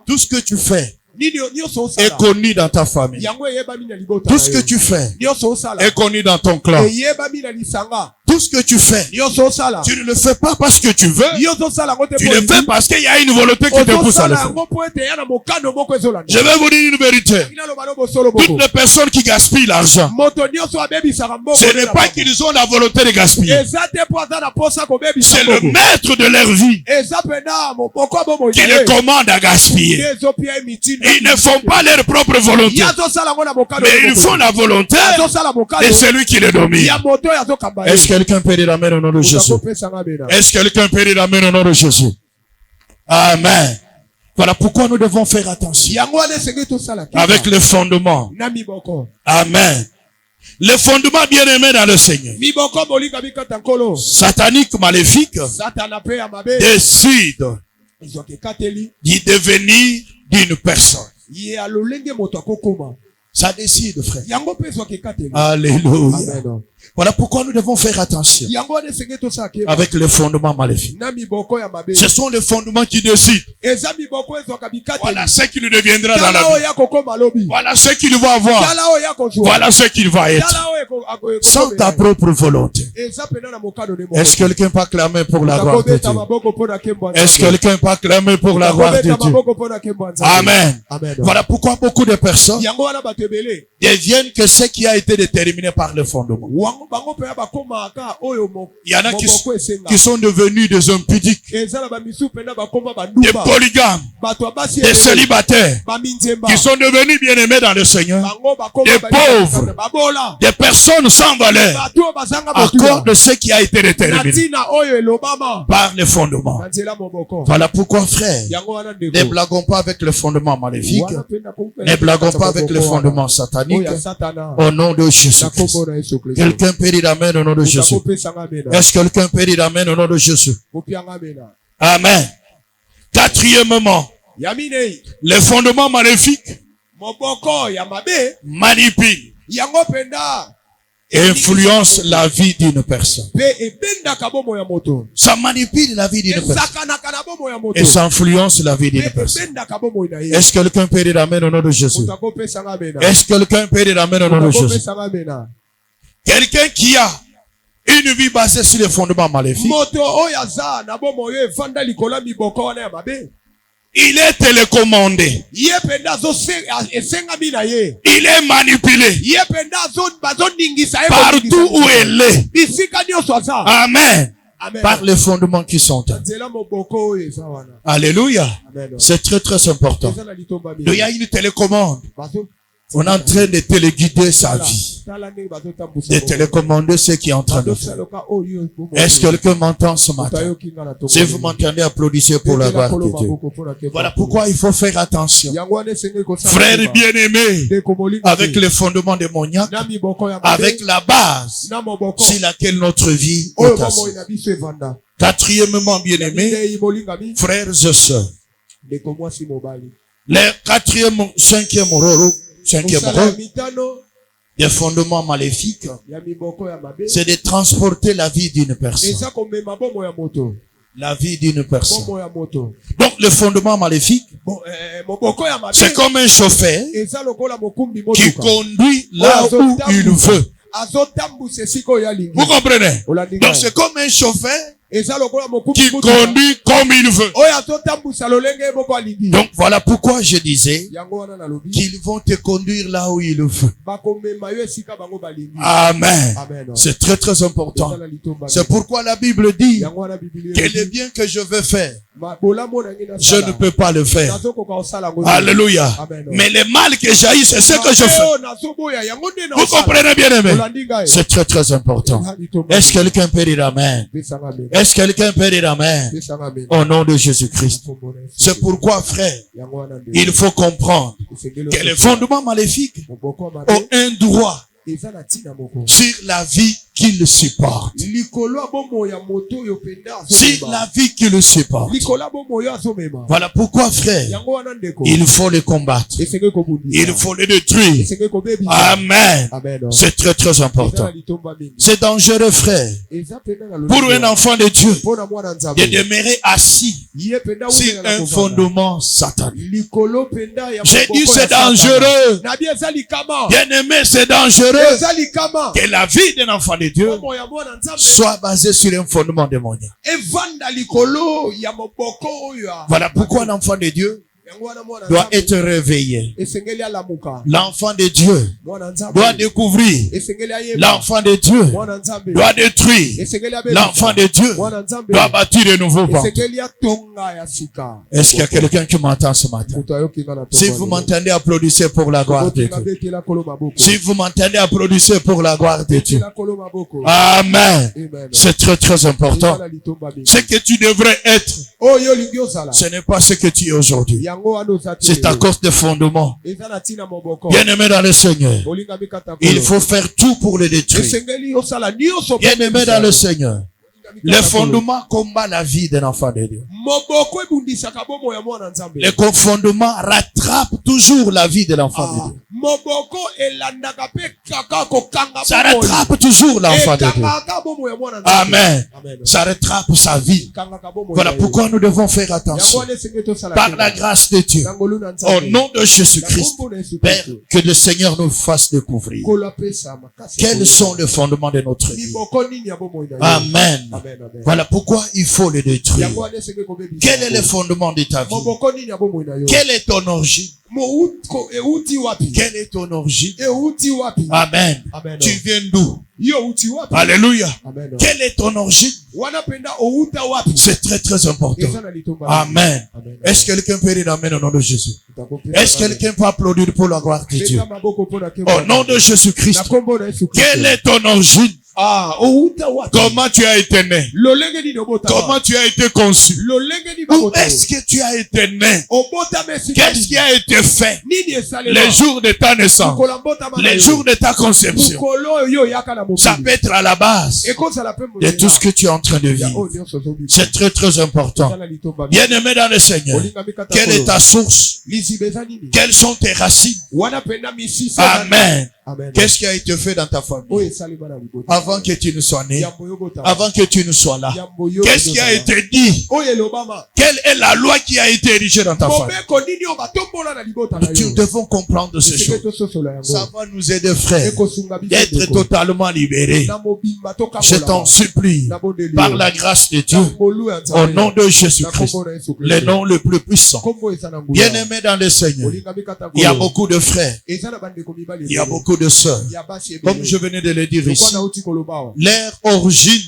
Tout ce que tu fais est connu dans ta famille. Tout ce que tu fais est connu dans ton clan. Tout ce que tu fais, tu ne le fais pas parce que tu veux. Tu le fais parce qu'il y a une volonté qui te pousse à le faire. Je vais vous dire une vérité. Toutes les personnes qui gaspillent l'argent, ce n'est pas qu'ils ont la volonté de gaspiller. C'est le maître de leur vie qui les commande à gaspiller. Ils ne font pas leur propre volonté, mais ils font la volonté de celui qui les domine. Est-ce que quelqu'un peut dire amen au nom de Jésus? Est-ce que quelqu'un peut dire amen au nom de Jésus? Amen. Voilà pourquoi nous devons faire attention avec le fondement. Amen. Le fondement bien-aimé dans le Seigneur. Satanique, maléfique, décide d'y devenir d'une personne. Ça décide, frère. Alléluia. Amen. Voilà pourquoi nous devons faire attention avec les fondements maléfiques. Ce sont les fondements qui décident. Voilà ce qu'il deviendra dans la vie. Voilà ce qu'il va avoir. Voilà ce qu'il va être. Sans ta propre volonté. Est-ce que quelqu'un peut clamer pour la gloire de Dieu? Est-ce que quelqu'un peut clamer pour la gloire de Dieu? Amen. Voilà pourquoi beaucoup de personnes deviennent que ce qui a été déterminé par le fondement. Il y en a qui sont devenus des hommes pudiques, des polygames, des célibataires, qui sont devenus bien-aimés dans le Seigneur, des pauvres, des personnes sans valeur, à cause de ce qui a été déterminé par les fondements. Voilà pourquoi, frère, ne blaguons pas avec le fondement maléfique, ne blaguons pas avec le fondement satanique, au nom de Jésus-Christ. Quelqu'un peut dire amen au nom de Jésus. Est-ce que quelqu'un peut dire amen au nom de Jésus? Amen. Quatrièmement, les fondements maléfiques manipulent et influencent la vie d'une personne. Ça manipule la vie d'une personne et ça influence la vie d'une personne. Est-ce que quelqu'un peut dire amen au nom de Jésus? Est-ce que quelqu'un peut dire amen au nom de Jésus? Quelqu'un qui a une vie basée sur les fondements maléfiques, il est télécommandé. Il est manipulé. Partout où il est. Amen. Par les fondements qui sont. Alléluia. C'est très très important. Il y a une télécommande. On est en train de téléguider sa vie. De télécommander ce qui est en train de faire. Est-ce que quelqu'un m'entend ce matin? Si vous m'entendez, applaudissez pour la gloire de Dieu. Voilà pourquoi il faut faire attention. Frères bien-aimés, avec les fondements démoniaques, avec la base sur laquelle notre vie est assise. Quatrièmement, bien-aimés, frères et sœurs, les cinquième rôle des fondements maléfiques, c'est de transporter la vie d'une personne. La vie d'une personne. Donc, le fondement maléfique, c'est comme un chauffeur qui conduit là où il veut. Vous comprenez? Donc, c'est comme un chauffeur qui conduit comme il veut. Donc voilà pourquoi je disais qu'ils vont te conduire là où il veut. Amen. C'est très très important. C'est pourquoi la Bible dit que les biens que je veux faire, je ne peux pas le faire. Alléluia. Mais le mal que j'haïs, c'est ce que je fais. Vous comprenez bien, aimé? C'est très très important. Est-ce que quelqu'un peut dire amen? Est-ce que quelqu'un peut dire amen? Au nom de Jésus-Christ. C'est pourquoi, frère, il faut comprendre que les fondements maléfiques ont un droit sur la vie qu'il supporte. Sur la vie qu'il supporte. Voilà pourquoi, frère, il faut les combattre. Il faut les détruire. Amen. C'est très très important. C'est dangereux, frère, pour un enfant de Dieu de demeurer assis sur un fondement satanique. J'ai dit c'est dangereux. Bien-aimé, c'est dangereux que la vie d'un enfant de Dieu soit basée sur un fondement démoniaque. Voilà pourquoi l'enfant de Dieu doit être réveillé. L'enfant de Dieu doit découvrir. L'enfant de Dieu doit détruire. L'enfant de Dieu doit bâtir de nouveaux pas. Est-ce qu'il y a quelqu'un qui m'entend ce matin? Si vous m'entendez, applaudissez pour la gloire de Dieu. Si vous m'entendez, applaudissez pour la gloire de Dieu. Amen. C'est très très important. Ce que tu devrais être Ce n'est pas ce que tu es aujourd'hui. C'est à cause des fondements. Bien-aimé dans le Seigneur, il faut faire tout pour le détruire. Bien-aimé dans le Seigneur, les fondements combattent la vie d'un enfant de Dieu. Les fondements rattrapent toujours la vie de l'enfant de Dieu. Ça rattrape toujours l'enfant de Dieu. Amen. Ça rattrape sa vie. Voilà pourquoi nous devons faire attention. Par la grâce de Dieu, au nom de Jésus-Christ, Père, que le Seigneur nous fasse découvrir quels sont les fondements de notre vie. Amen. Voilà pourquoi il faut les détruire. Quel est le fondement de ta vie? Quelle est ton origine? Quelle est ton origine? Amen. Tu viens d'où? Alléluia. Quelle est ton origine? C'est très très important. Amen. Est-ce que quelqu'un peut dire amen au nom de Jésus? Est-ce que quelqu'un peut applaudir pour la gloire de Dieu? Au nom de Jésus-Christ, quelle est ton origine? Comment tu as été né? Comment tu as été conçu? Où est-ce que tu as été né? Qu'est-ce qui a été fait les jours de ta naissance, les jours de ta conception? Ça peut être à la base de tout ce que tu es en train de vivre. C'est très très important. Bien-aimé dans le Seigneur, quelle est ta source? Quelles sont tes racines? Amen. Qu'est-ce qui a été fait dans ta famille avant que tu ne sois né, avant que tu ne sois là? Qu'est-ce qui a été dit? Quelle est la loi qui a été érigée dans ta famille? Nous devons comprendre ces choses. Ça va nous aider, frère, d'être totalement libérés. Je t'en supplie, par la grâce de Dieu, au nom de Jésus-Christ, le nom le plus puissant. Bien-aimé dans le Seigneur, il y a beaucoup de frères, il y a beaucoup de sœurs, comme je venais de le dire ici. Leur origine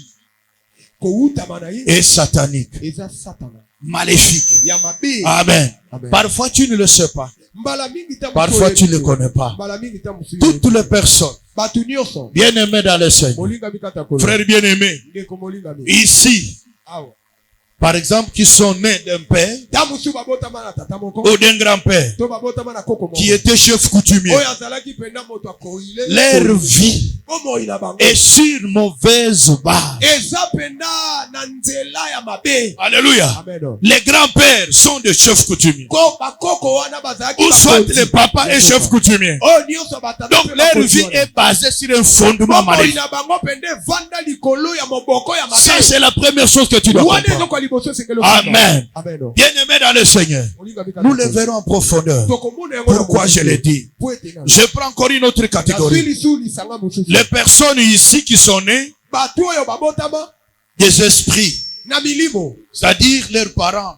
est satanique, maléfique. Amen. Parfois tu ne le sais pas, parfois tu ne le connais pas. Toutes les personnes bien-aimées dans le Seigneur, frères bien-aimés, ici, par exemple, qui sont nés d'un père ou d'un grand-père qui était chef coutumier, leur vie est sur mauvaise base. Alléluia. Les grands-pères sont des chefs coutumiers, ou soit le papa est chef coutumier. Donc leur vie est basée sur un fondement maléfique. Ça, c'est la première chose que tu dois comprendre. Amen. Bien-aimés dans le Seigneur, nous le verrons en profondeur. Pourquoi je l'ai dit? Je prends encore une autre catégorie. Les personnes ici qui sont nées des esprits, c'est-à-dire leurs parents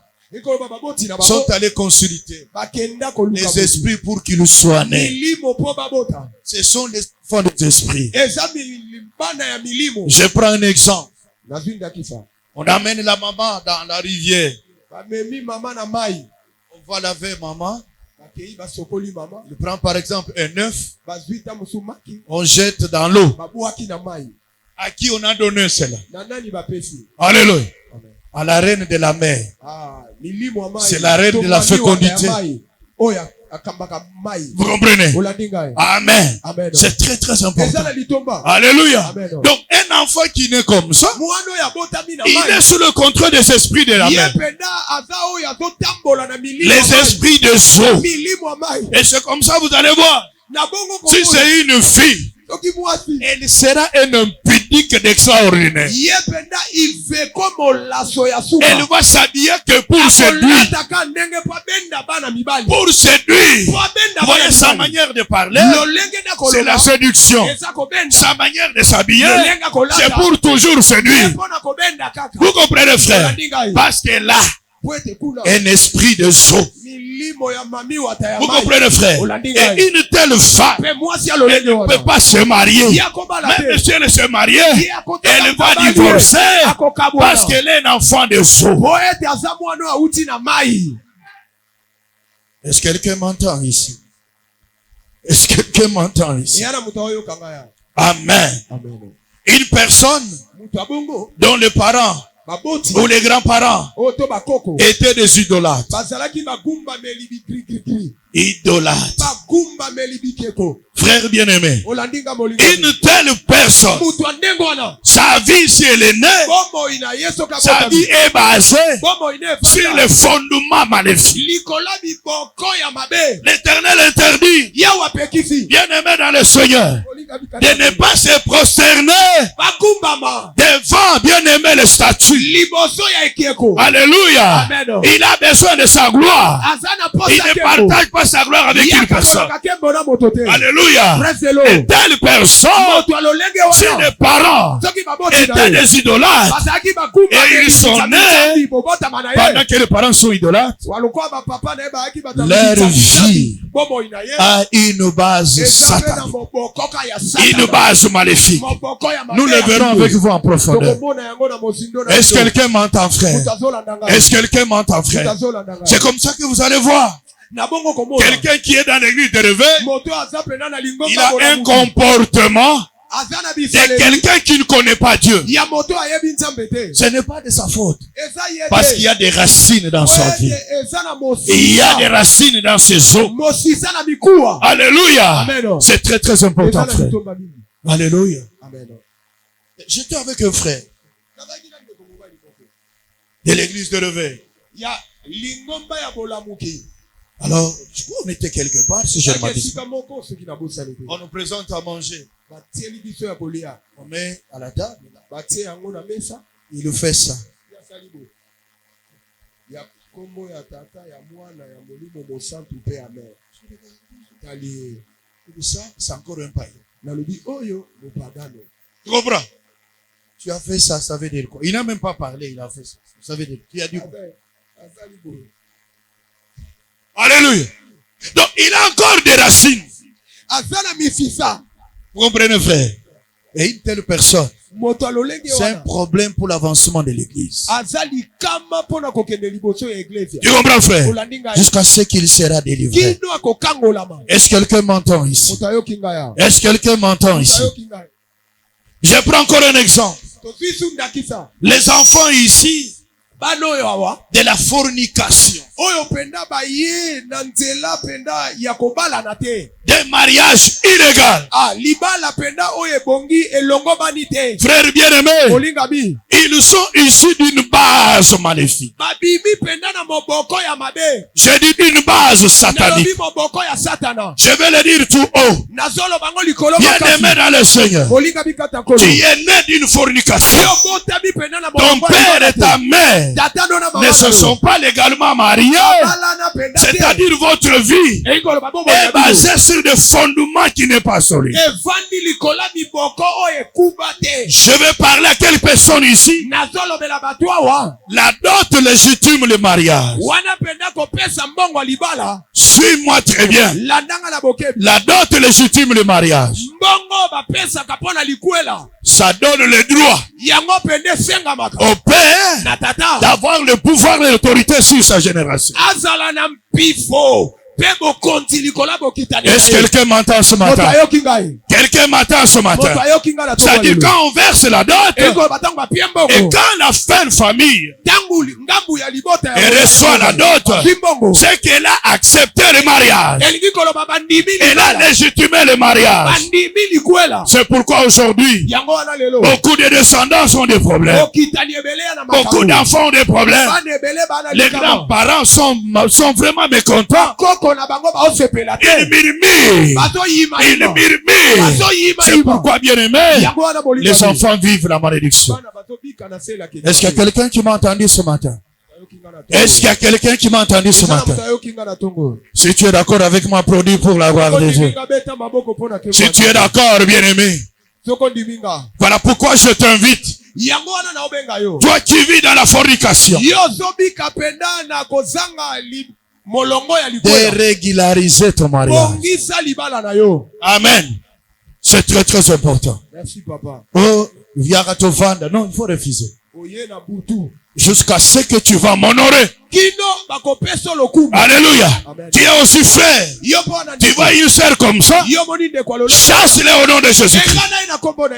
sont allés consulter les esprits pour qu'ils soient nés. Ce sont les enfants des esprits. Je prends un exemple. On amène la maman dans la rivière. On va laver maman. On prend par exemple un œuf. On jette dans l'eau. À qui on a donné cela? Alléluia. À la reine de la mer. C'est la reine de la fécondité. Vous comprenez? Amen. C'est très très important. Alléluia. Donc un enfant qui naît comme ça, il est sous le contrôle des esprits de la mer, les esprits de Zo. Et c'est comme ça vous allez voir. Si c'est une fille, elle sera un impudique d'extraordinaire. Elle va s'habiller que pour séduire. Pour séduire. Voyez sa manière de parler, c'est la séduction. Sa manière de s'habiller, c'est pour toujours séduire. Vous comprenez, frère? Parce que là, un esprit de Zo. Vous comprenez, frère? Et une telle femme, elle ne peut pas se marier. Même si elle se marie, elle va divorcer parce qu'elle est un enfant de Zo. Est-ce que quelqu'un m'entend ici? Est-ce que quelqu'un m'entend ici? Amen. Une personne dont les parents où les grands-parents étaient des idolâtres. Idolâtres. Frère bien-aimé, une telle personne, sa vie, si elle est née, sa vie est basée sur les fondements maléfiques. L'Éternel interdit, bien-aimé dans le Seigneur, de ne pas se prosterner devant, bien-aimé, le statut. Alléluia. Il a besoin de sa gloire. Il ne partage pas sa gloire avec une personne. Alléluia. Et telle personne, si les parents étaient des idolâtres, et ils sont nés pendant que les parents sont idolâtres, leur vie a une base satanique, une base maléfique. Nous le verrons avec vous en profondeur. Est-ce que quelqu'un m'entend, frère? Est-ce que quelqu'un m'entend, frère? C'est comme ça que vous allez voir. Quelqu'un qui est dans l'église de réveil, il a un comportement de quelqu'un qui ne connaît pas Dieu. Ce n'est pas de sa faute. Parce qu'il y a des racines dans sa vie. Et il y a des racines dans ses os. Alléluia. C'est très très important, frère. Alléluia. J'étais avec un frère de l'église de réveil. Alors, je crois qu'on était quelque part, si je ne dit. On nous présente à manger. On met à la table. Il nous fait ça. Ça, c'est encore un païen. Tu comprends? Tu as fait ça, ça veut dire quoi? Il n'a même pas parlé, il a fait ça. Ça veut dire, tu as dit quoi? Alléluia. Donc, il a encore des racines. Vous comprenez, frère? Et une telle personne, c'est un problème pour l'avancement de l'église. Tu comprends, frère? Jusqu'à ce qu'il sera délivré. Est-ce que quelqu'un m'entend ici? Est-ce que quelqu'un m'entend ici? Je prends encore un exemple. Les enfants ici, de la fornication, des mariages illégaux. Frères bien-aimés, ils sont issus d'une base maléfique. Je dis d'une base satanique. Je vais le dire tout haut. Bien-aimé dans le Seigneur, tu es né d'une fornication. Ton père et ta mère ne se sont pas légalement mariés. C'est-à-dire votre vie est basée sur des fondements qui n'est pas solide. Je vais parler à quelle personne ici? La dot légitime le mariage. Suis-moi très bien. La dot légitime le mariage. Ça donne le droit au père d'avoir le pouvoir et l'autorité sur sa génération. Est-ce que quelqu'un m'entend ce matin? Quelqu'un m'entend ce matin? C'est-à-dire quand on verse la dot et quand la fin de famille elle reçoit la dot, c'est qu'elle a accepté le mariage. Elle a légitimé le mariage. C'est pourquoi aujourd'hui beaucoup de descendants ont des problèmes. Beaucoup d'enfants ont des problèmes. Les grands-parents sont vraiment mécontents. Il murmure. C'est pourquoi, bien aimé, les enfants vivent la malédiction. Est-ce qu'il y a quelqu'un qui m'a entendu ce matin? Est-ce qu'il y a quelqu'un qui m'a entendu ce matin? Si tu es d'accord avec moi, applaudis pour la gloire de Dieu. Si tu es d'accord, bien aimé, voilà pourquoi je t'invite. Toi qui vis dans la fornication, de régulariser ton mariage. Amen. C'est très très important. Merci papa. Oh, non, il faut refuser. jusqu'à ce que tu vas m'honorer. Alléluia. Amen. Tu es aussi frère. Tu vois une sœur comme ça, chasse-les au nom de Jésus-Christ.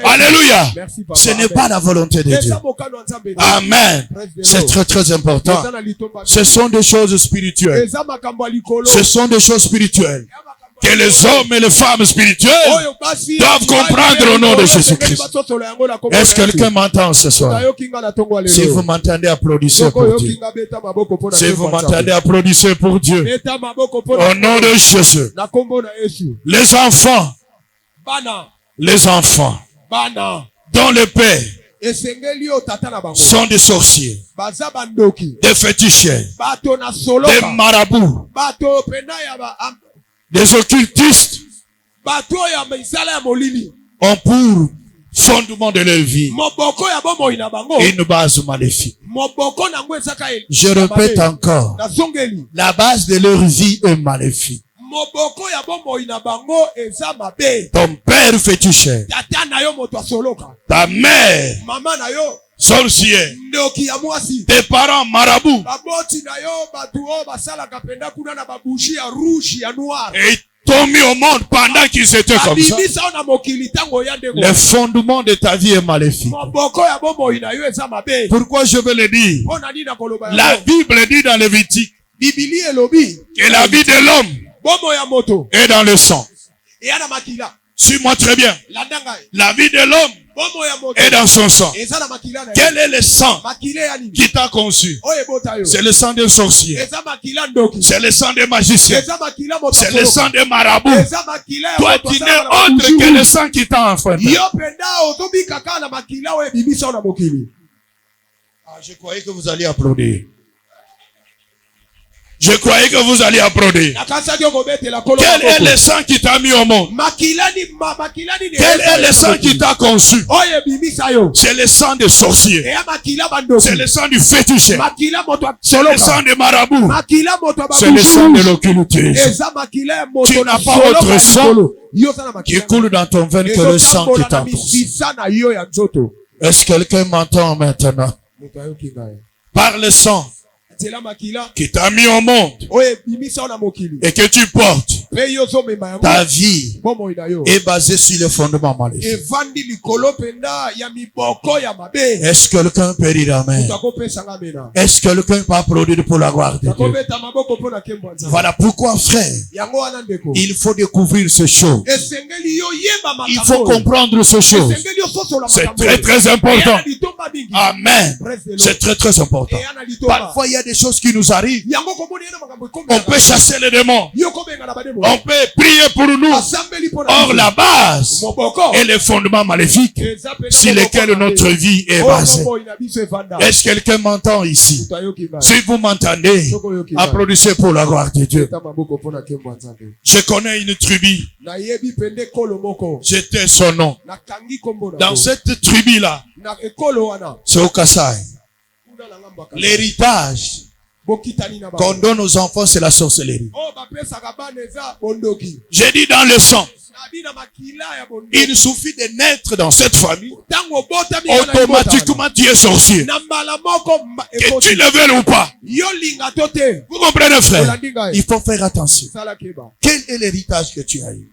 Alléluia. Ce n'est pas la volonté de Dieu. Amen. C'est très très important. Ce sont des choses spirituelles. Ce sont des choses spirituelles que les hommes et les femmes spirituelles doivent comprendre au nom de Jésus-Christ. Est-ce que quelqu'un m'entend ce soir? Si vous m'entendez, applaudissez pour Dieu. Si vous m'entendez, applaudissez pour Dieu. Au nom de Jésus. Les enfants dont les pères sont des sorciers, des féticheurs, des marabouts, des occultistes ont pour fondement de leur vie une base maléfique. Je répète encore, la base de leur vie est maléfique. Ton père féticheur, ta mère sorcière, tes parents marabouts, et t'ont mis au monde pendant qu'ils étaient comme ça. Le fondement de ta vie est maléfique. Pourquoi je veux le dire? La Bible dit dans Lévitique que la vie de l'homme est dans le sang. Suis-moi très bien. La vie de l'homme est dans son sang. Quel est le sang qui t'a conçu? C'est le sang des sorciers. C'est le sang des magiciens. C'est le sang des marabouts. Toi, tu n'es autre que le sang qui t'a enfanté. Je croyais que vous alliez applaudir. Je croyais que vous alliez applaudir. Quel est le sang qui t'a mis au monde? Quel est le sang qui t'a conçu? C'est le sang des sorciers. C'est le sang du fétiche. C'est le sang des marabouts. C'est le sang de l'occultisme. Tu n'as pas autre sang qui coule dans ton veine que le sang qui t'a conçu. Est-ce que quelqu'un m'entend maintenant? Par le sang qui t'a mis au monde et que tu portes, ta vie est basée sur le fondement maléfique. Est-ce que quelqu'un peut dire amen? Est-ce que quelqu'un peut applaudir pour la gloire de Dieu? Voilà pourquoi, frère, il faut découvrir ces choses. Il faut comprendre ces choses. C'est très très important. Amen. C'est très très important. Parfois il y a des choses qui nous arrivent. On peut chasser les démons. On peut prier pour nous. Or la base est le fondement maléfique sur lequel notre vie est basée. Est-ce que quelqu'un m'entend ici? Si vous m'entendez, applaudissez pour la gloire de Dieu. Je connais une tribu. J'étais son nom. Dans cette tribu-là, c'est au Kassai. L'héritage qu'on donne aux enfants, c'est la sorcellerie. J'ai dit dans le sang. Il suffit de naître dans cette famille. Automatiquement, tu es sorcier. Que tu le veuilles ou pas. Vous comprenez, frère? Il faut faire attention. Quel est l'héritage que tu as eu?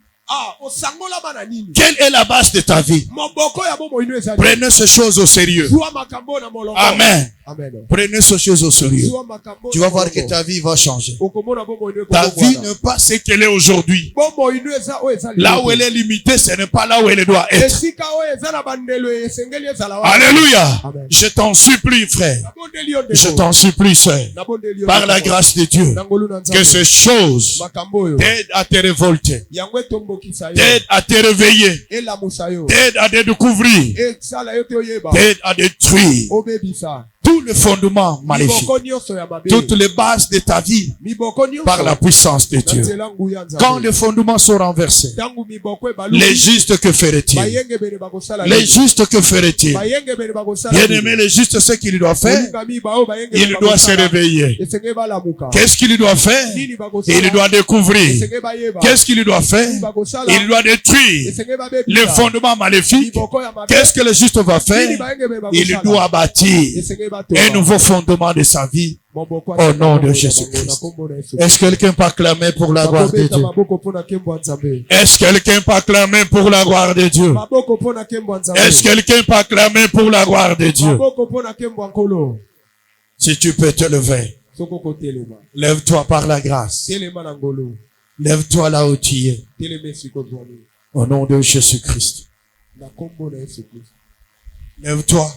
Quelle est la base de ta vie? Prenez ces choses au sérieux. Amen. Prenez ces choses au sérieux. Tu vas voir que ta vie va changer. Ta vie n'est pas ce qu'elle est aujourd'hui. Là où elle est limitée, ce n'est pas là où elle doit être. Alléluia. Je t'en supplie, frère. Je t'en supplie, sœur. Par la grâce de Dieu, que ces choses t'aident à te révolter, t'aident à te réveiller, t'aident à te découvrir, t'aident à détruire tout le fondement maléfique, toutes les bases de ta vie par la puissance de Dieu. Quand les fondements sont renversés, les justes, que ferait-il? Les justes, que ferait-il? Bien-aimé, les justes, ce qu'il doit faire, il doit se réveiller. Qu'est-ce qu'il doit faire? Il doit découvrir. Qu'est-ce qu'il doit faire? Il doit détruire les fondements maléfiques. Qu'est-ce que le juste va faire? Il doit bâtir. un nouveau fondement de sa vie. Au nom de Jésus-Christ. Est-ce que quelqu'un peut acclamer pour la gloire de Dieu? Est-ce que quelqu'un peut acclamer pour la gloire de Dieu? Est-ce que quelqu'un peut acclamer pour la gloire de Dieu? Si tu peux te lever, lève-toi par la grâce. Lève-toi là où tu es. Au nom de Jésus-Christ. Lève-toi.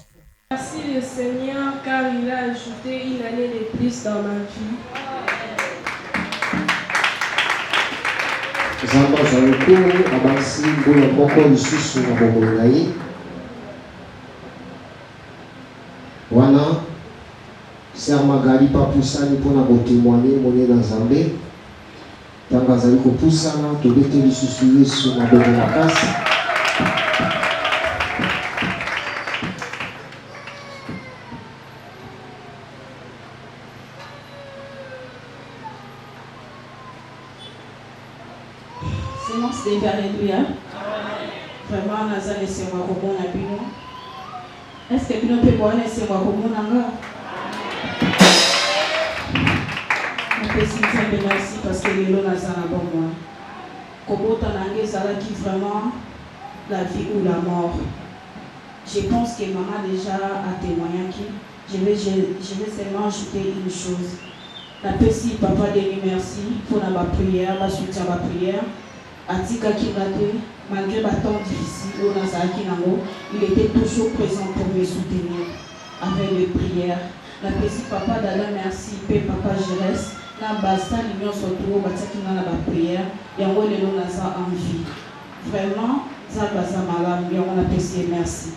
Merci le Seigneur car il a ajouté une année de plus dans ma vie. Wana Sœur Magali papusani pona kotémoigner moné dans Zambé. Tanga zali kopusana tobete lisusu Yesu na bobo makasi. Silence des Alléluia. Vraiment, Naza laissez-moi comme on a bu. Est-ce que nous pouvons laisser-moi comme on a vu? On peut s'y merci parce que les lots Naza n'a pas moi. Comme autant d'années, ça qui vraiment la vie ou la mort. Je pense que maman déjà a témoigné qui. Je vais seulement ajouter une chose. La petite papa de merci pour ma prière, ma soutien ma prière. Atika Kibate, malgré le temps difficile, il était toujours présent pour me soutenir avec les prières. La petite papa d'Alain merci, papa je reste. La basta l'union se trouve, la prière, et on les en vie. Vraiment, ça va malam, et on apprécie merci.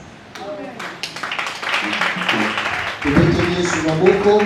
Vous pouvez tenir sur la boucle.